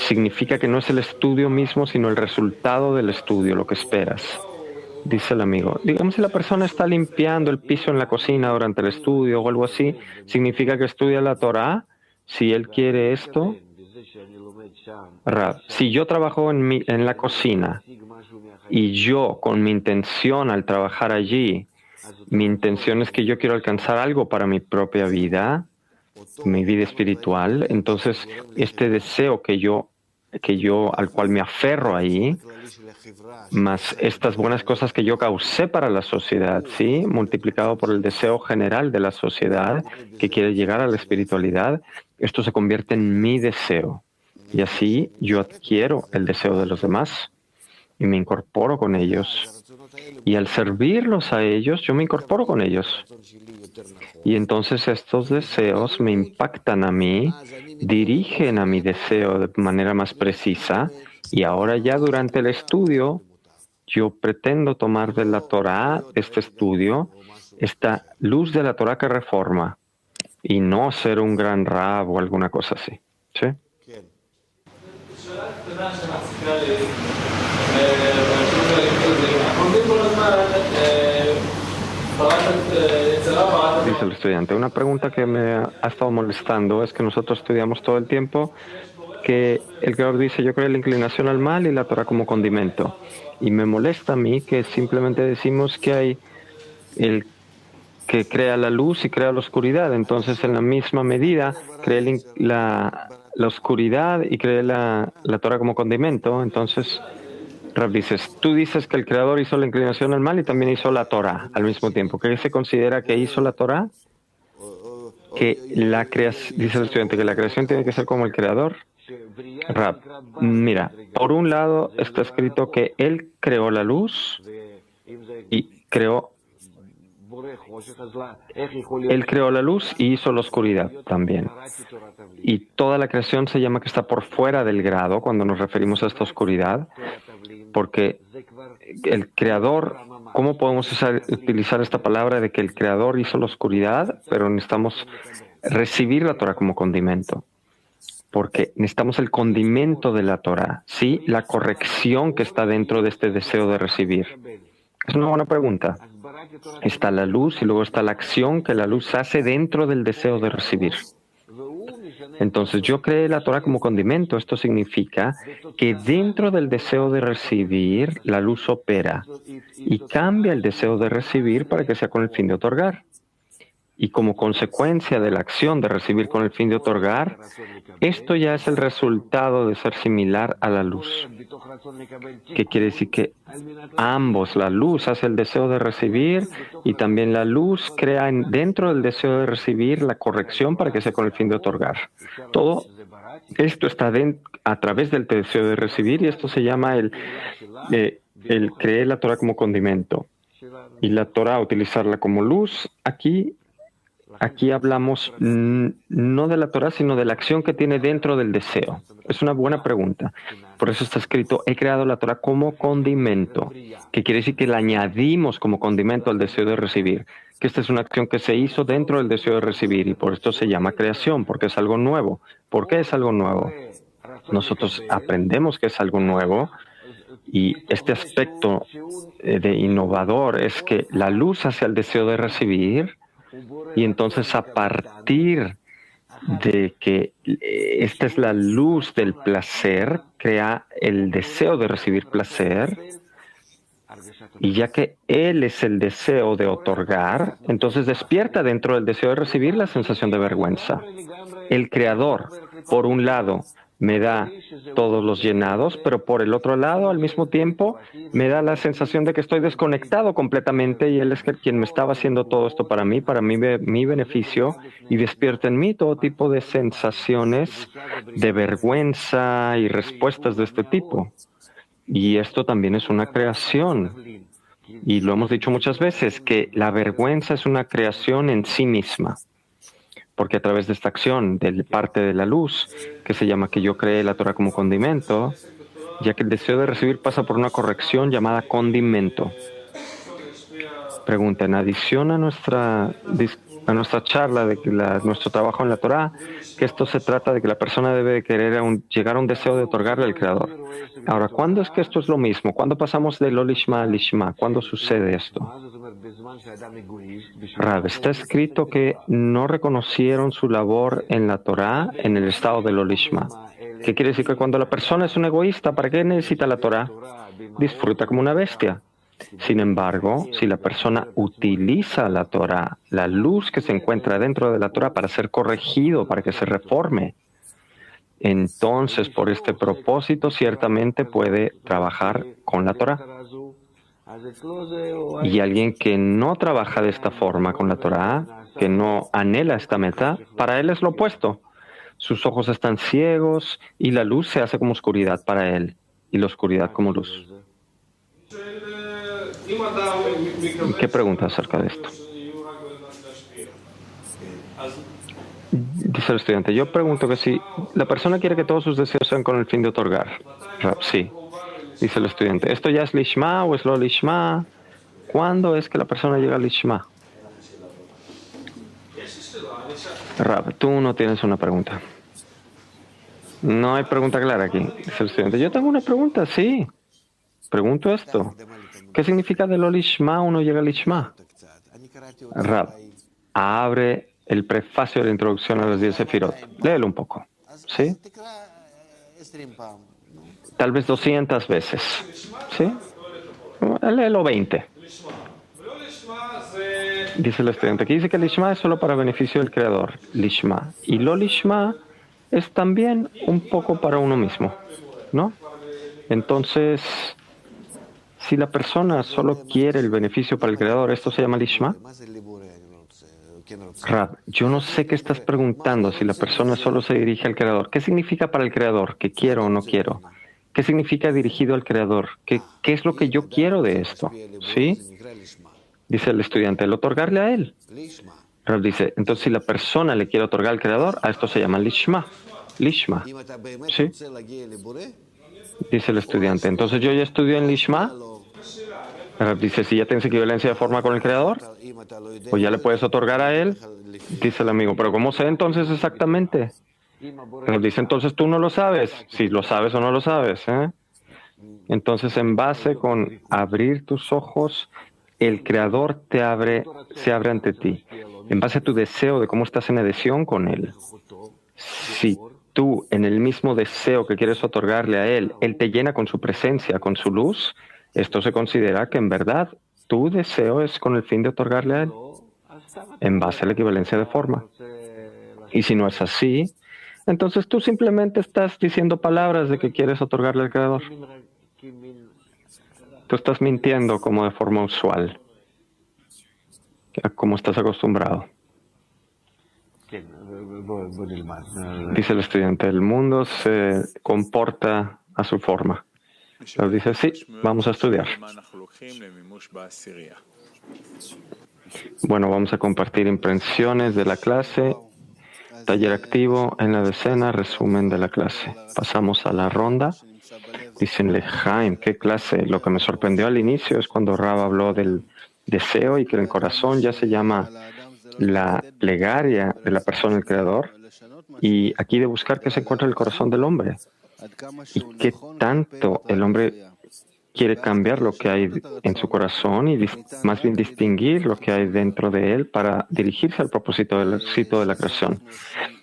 significa que no es el estudio mismo, sino el resultado del estudio, lo que esperas. Dice el amigo, digamos si la persona está limpiando el piso en la cocina durante el estudio o algo así, ¿significa que estudia la Torah? Si él quiere esto. Rab, si yo trabajo en la cocina y yo con mi intención al trabajar allí, mi intención es que yo quiero alcanzar algo para mi propia vida, mi vida espiritual, entonces este deseo que yo al cual me aferro ahí, más estas buenas cosas que yo causé para la sociedad, ¿sí? Multiplicado por el deseo general de la sociedad que quiere llegar a la espiritualidad, esto se convierte en mi deseo. Y así yo adquiero el deseo de los demás y me incorporo con ellos. Y al servirlos a ellos, yo me incorporo con ellos. Y entonces estos deseos me impactan a mí, dirigen a mi deseo de manera más precisa. Y ahora ya durante el estudio, yo pretendo tomar de la Torah, este estudio, esta luz de la Torah que reforma, y no ser un gran rab o alguna cosa así. ¿Sí? Dice el estudiante, una pregunta que me ha estado molestando es que nosotros estudiamos todo el tiempo que el Creador dice, yo creo la inclinación al mal y la Torah como condimento. Y me molesta a mí que simplemente decimos que hay el que crea la luz y crea la oscuridad. Entonces, en la misma medida, crea la oscuridad y crea la Torah como condimento. Entonces, Rab dices, tú dices que el Creador hizo la inclinación al mal y también hizo la Torah al mismo tiempo. ¿Qué se considera que hizo la Torah? Que la creación, dice el estudiante, que la creación tiene que ser como el Creador. Rab, mira, por un lado está escrito que Él creó la luz y Él creó la luz y hizo la oscuridad también. Y toda la creación se llama que está por fuera del grado cuando nos referimos a esta oscuridad, porque el Creador, ¿cómo podemos utilizar esta palabra de que el Creador hizo la oscuridad, pero necesitamos recibir la Torah como condimento? Porque necesitamos el condimento de la Torah, ¿sí? La corrección que está dentro de este deseo de recibir. Es una buena pregunta. Está la luz y luego está la acción que la luz hace dentro del deseo de recibir. Entonces yo creé la Torah como condimento. Esto significa que dentro del deseo de recibir, la luz opera y cambia el deseo de recibir para que sea con el fin de otorgar. Y como consecuencia de la acción de recibir con el fin de otorgar, esto ya es el resultado de ser similar a la luz. ¿Qué quiere decir? Que ambos, la luz hace el deseo de recibir y también la luz crea dentro del deseo de recibir la corrección para que sea con el fin de otorgar. Todo esto está a través del deseo de recibir y esto se llama el creer la Torah como condimento. Y la Torah, utilizarla como luz, Aquí hablamos no de la Torah, sino de la acción que tiene dentro del deseo. Es una buena pregunta. Por eso está escrito, he creado la Torah como condimento, que quiere decir que la añadimos como condimento al deseo de recibir, que esta es una acción que se hizo dentro del deseo de recibir y por esto se llama creación, porque es algo nuevo. ¿Por qué es algo nuevo? Nosotros aprendemos que es algo nuevo y este aspecto de innovador es que la luz hacia el deseo de recibir. Y entonces a partir de que esta es la luz del placer, crea el deseo de recibir placer, Y ya que Él es el deseo de otorgar, entonces despierta dentro del deseo de recibir la sensación de vergüenza. El Creador, por un lado, me da todos los llenados, pero por el otro lado, al mismo tiempo, me da la sensación de que estoy desconectado completamente y Él es quien me estaba haciendo todo esto para mí mi beneficio, y despierta en mí todo tipo de sensaciones de vergüenza y respuestas de este tipo. Y esto también es una creación. Y lo hemos dicho muchas veces, que la vergüenza es una creación en sí misma. Porque a través de esta acción de parte de la luz, que se llama que yo creé la Torah como condimento, ya que el deseo de recibir pasa por una corrección llamada condimento. Pregunta, en adición a nuestra charla de nuestro trabajo en la Torah, que esto se trata de que la persona debe de querer llegar a un deseo de otorgarle al Creador. Ahora, ¿cuándo es que esto es lo mismo? ¿Cuándo pasamos de lo lishma a lishma? ¿Cuándo sucede esto? Rab, está escrito que no reconocieron su labor en la Torah en el estado de lo lishma. ¿Qué quiere decir? Que cuando la persona es un egoísta, ¿para qué necesita la Torah? Disfruta como una bestia. Sin embargo, si la persona utiliza la Torah, la luz que se encuentra dentro de la Torah, para ser corregido, para que se reforme, entonces por este propósito ciertamente puede trabajar con la Torah. Y alguien que no trabaja de esta forma con la Torah, que no anhela esta meta, para él es lo opuesto. Sus ojos están ciegos y la luz se hace como oscuridad para él y la oscuridad como luz. ¿Qué pregunta acerca de esto? Dice el estudiante, yo pregunto que si la persona quiere que todos sus deseos sean con el fin de otorgar. Sí. Dice el estudiante, ¿esto ya es lishma o es lo lishma? ¿Cuándo es que la persona llega al lishma? Rab, tú no tienes una pregunta. No hay pregunta clara aquí. Dice el estudiante, yo tengo una pregunta, sí. Pregunto esto. ¿Qué significa de lo lishma uno llega al lishma? Rab, abre el prefacio de la introducción a los 10 sefirot. Léelo un poco. ¿Sí? Tal vez 200 veces. ¿Sí? Léelo 20. Dice el estudiante, aquí dice que el lishma es solo para beneficio del creador. Lishma. Y lo lishma es también un poco para uno mismo. ¿No? Entonces, si la persona solo quiere el beneficio para el creador, ¿esto se llama lishma? Rab, yo no sé qué estás preguntando si la persona solo se dirige al creador. ¿Qué significa para el creador? ¿Que quiero o no quiero? ¿Qué significa dirigido al creador? ¿Qué es lo que yo quiero de esto? ¿Sí? Dice el estudiante, el otorgarle a él. Rab dice, entonces si la persona le quiere otorgar al creador, a esto se llama lishma. Lishma. ¿Sí? Dice el estudiante, entonces yo ya estudié en lishma. Rab dice, si ya tienes equivalencia de forma con el creador, o ya le puedes otorgar a él. Dice el amigo, pero ¿cómo sé entonces exactamente? Rab dice, entonces tú no lo sabes, si lo sabes o no lo sabes. Entonces, en base con abrir tus ojos, el creador se abre ante ti. En base a tu deseo de cómo estás en adhesión con él. Si tú, en el mismo deseo que quieres otorgarle a él, él te llena con su presencia, con su luz, esto se considera que en verdad tu deseo es con el fin de otorgarle a él, en base a la equivalencia de forma. Y si no es así, entonces tú simplemente estás diciendo palabras de que quieres otorgarle al creador. Tú estás mintiendo como de forma usual, como estás acostumbrado. Dice el estudiante, el mundo se comporta a su forma. Entonces dice, sí, vamos a estudiar. Bueno, vamos a compartir impresiones de la clase, taller activo en la decena, resumen de la clase. Pasamos a la ronda. Dicen, Lejaim, ¿qué clase? Lo que me sorprendió al inicio es cuando Rab habló del deseo y que el corazón ya se llama la plegaria de la persona del Creador. Y aquí de buscar qué se encuentra en el corazón del hombre. Y qué tanto el hombre quiere cambiar lo que hay en su corazón y más bien distinguir lo que hay dentro de él para dirigirse al propósito del éxito de la creación.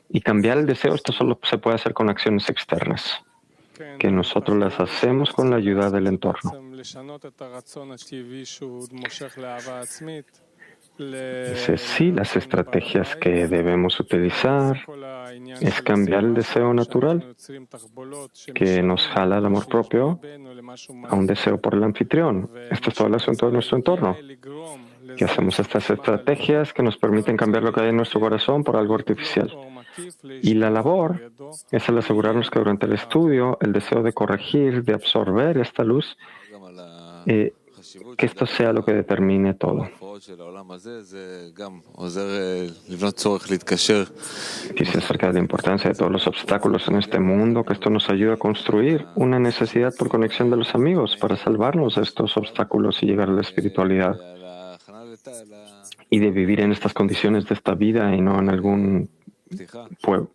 Y cambiar el deseo, esto solo se puede hacer con acciones externas, que nosotros las hacemos con la ayuda del entorno. Dice, sí, las estrategias que debemos utilizar es cambiar el deseo natural que nos jala al amor propio a un deseo por el anfitrión. Esto es todo el asunto de nuestro entorno. Que hacemos estas estrategias que nos permiten cambiar lo que hay en nuestro corazón por algo artificial. Y la labor es el asegurarnos que durante el estudio el deseo de corregir, de absorber esta luz, que esto sea lo que determine todo. Dice acerca de la importancia de todos los obstáculos en este mundo, que esto nos ayuda a construir una necesidad por conexión de los amigos para salvarnos de estos obstáculos y llegar a la espiritualidad. Y de vivir en estas condiciones de esta vida y no en algún pueblo.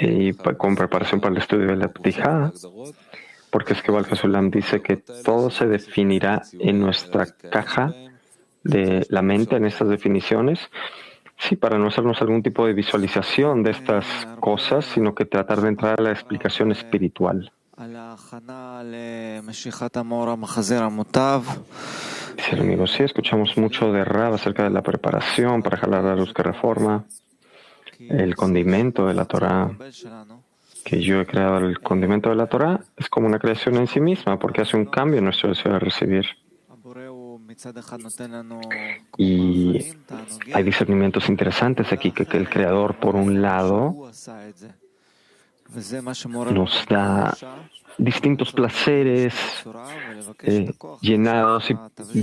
Y con preparación para el estudio de la Ptijá, porque es que Baal Hasulam dice que todo se definirá en nuestra caja de la mente, en estas definiciones, sí, para no hacernos algún tipo de visualización de estas cosas, sino que tratar de entrar a la explicación espiritual. Dice el amigo, sí, escuchamos mucho de Rab acerca de la preparación para jalar la luz que reforma, el condimento de la Torah, que yo he creado el condimento de la Torah, es como una creación en sí misma, porque hace un cambio en nuestro deseo de recibir. Y hay discernimientos interesantes aquí, que el Creador, por un lado, nos da distintos placeres llenados y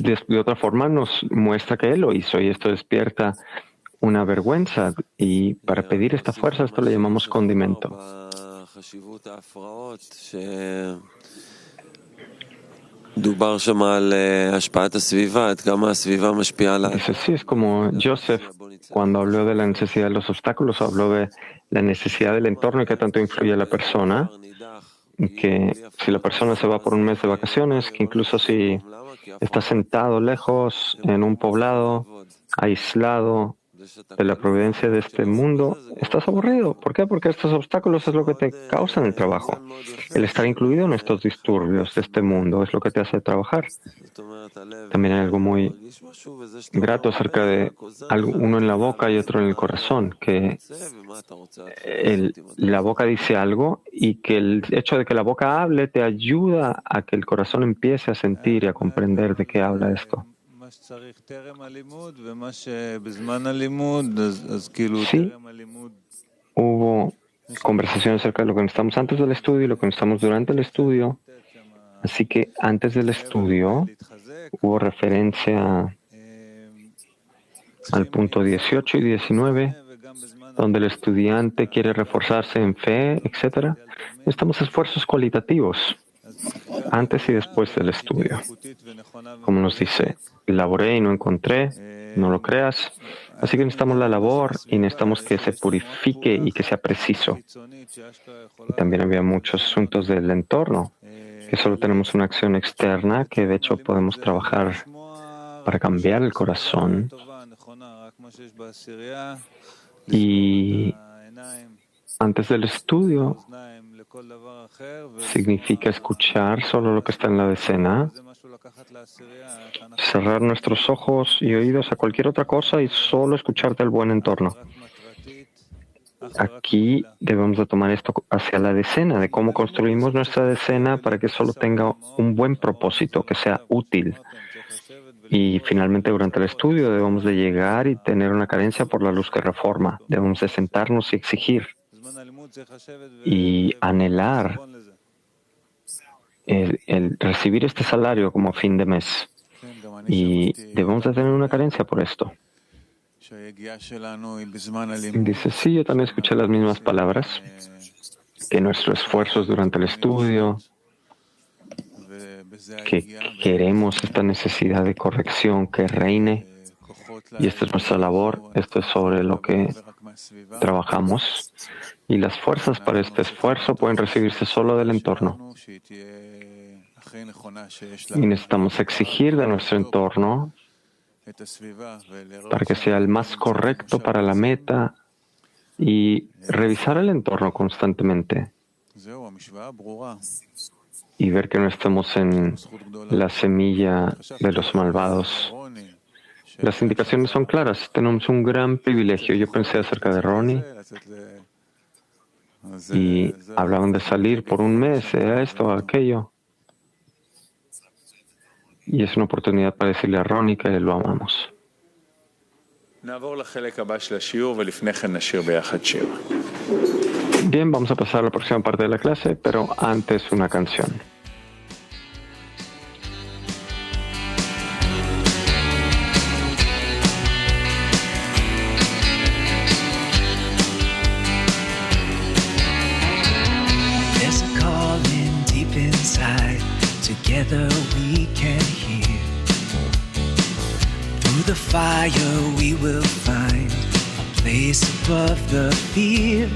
de otra forma nos muestra que Él lo hizo, y esto despierta una vergüenza, y para pedir esta fuerza esto le llamamos condimento. Dice, sí, es como Joseph cuando habló de la necesidad de los obstáculos, habló de la necesidad del entorno y que tanto influye a la persona, que si la persona se va por un mes de vacaciones, que incluso si está sentado lejos en un poblado, aislado de la providencia de este mundo, estás aburrido. ¿Por qué? Porque estos obstáculos es lo que te causan el trabajo. El estar incluido en estos disturbios de este mundo es lo que te hace trabajar. También hay algo muy grato acerca de uno en la boca y otro en el corazón, que la boca dice algo y que el hecho de que la boca hable te ayuda a que el corazón empiece a sentir y a comprender de qué habla esto. Sí, hubo conversaciones acerca de lo que necesitamos antes del estudio y lo que necesitamos durante el estudio. Así que antes del estudio hubo referencia al punto 18 y 19, donde el estudiante quiere reforzarse en fe, etc. Necesitamos esfuerzos cualitativos antes y después del estudio. Como nos dice, laboré y no encontré, no lo creas. Así que necesitamos la labor y necesitamos que se purifique y que sea preciso. Y también había muchos asuntos del entorno, que solo tenemos una acción externa, que de hecho podemos trabajar para cambiar el corazón. Y antes del estudio significa escuchar solo lo que está en la decena, cerrar nuestros ojos y oídos a cualquier otra cosa y solo escuchar del buen entorno. Aquí debemos de tomar esto hacia la decena, de cómo construimos nuestra decena para que solo tenga un buen propósito, que sea útil. Y finalmente, durante el estudio debemos de llegar y tener una carencia por la luz que reforma. Debemos de sentarnos y exigir y anhelar el recibir este salario como fin de mes. Y debemos de tener una carencia por esto. Dice, sí, yo también escuché las mismas palabras, que nuestro esfuerzo es durante el estudio, que queremos esta necesidad de corrección que reine, y esta es nuestra labor, esto es sobre lo que trabajamos, y las fuerzas para este esfuerzo pueden recibirse solo del entorno. Y necesitamos exigir de nuestro entorno para que sea el más correcto para la meta y revisar el entorno constantemente. y ver que no estamos en la semilla de los malvados. Las indicaciones son claras. Tenemos un gran privilegio. Yo pensé acerca de Ronnie y hablaban de salir por un mes, esto o aquello. Y es una oportunidad para decirle a Ronnie que lo amamos. Bien, vamos a pasar a la próxima parte de la clase, pero antes una canción. There's a calling deep inside. Together we can hear. Through the fire we will find a place above the fear.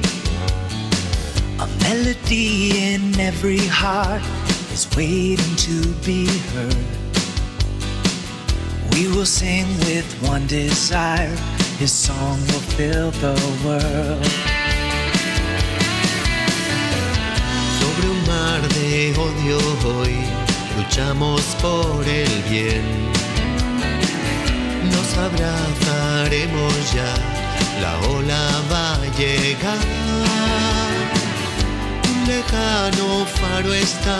A melody in every heart is waiting to be heard. We will sing with one desire. His song will fill the world. Sobre un mar de odio hoy luchamos por el bien. Nos abrazaremos ya, la ola va a llegar. Un lejano faro está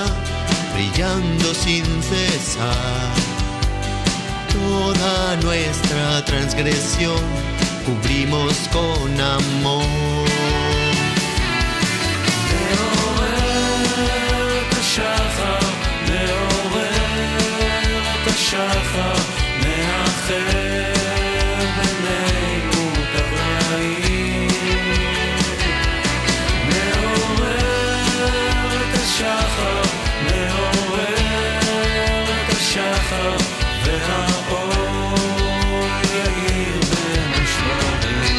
brillando sin cesar. Toda nuestra transgresión cubrimos con amor. שחר מאחר בינינו את הרעים, מעורר את השחר, מעורר את השחר, והאור יאיר בין השברים.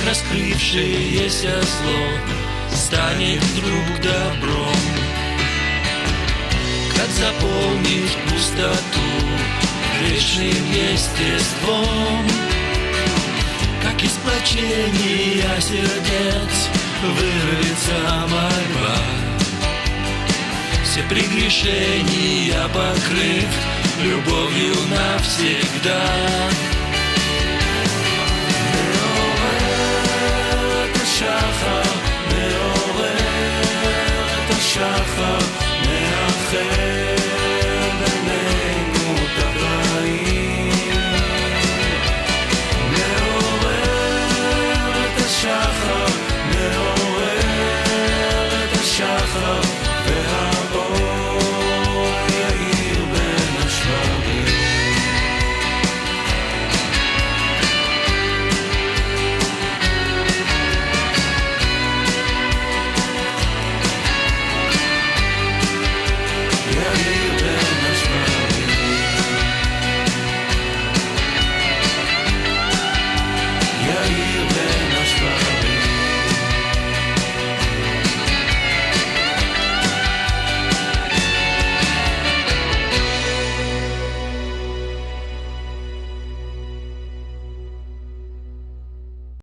Раскрывшееся зло станет вдруг добром, как заполнить пустоту грешным естеством, как из сплочения сердец вырвется мольба, все прегрешения покрыв любовью навсегда. שחר מעורר את השחר, מאחר בינינו את הרעים, מעורר את השחר, מעורר את השחר,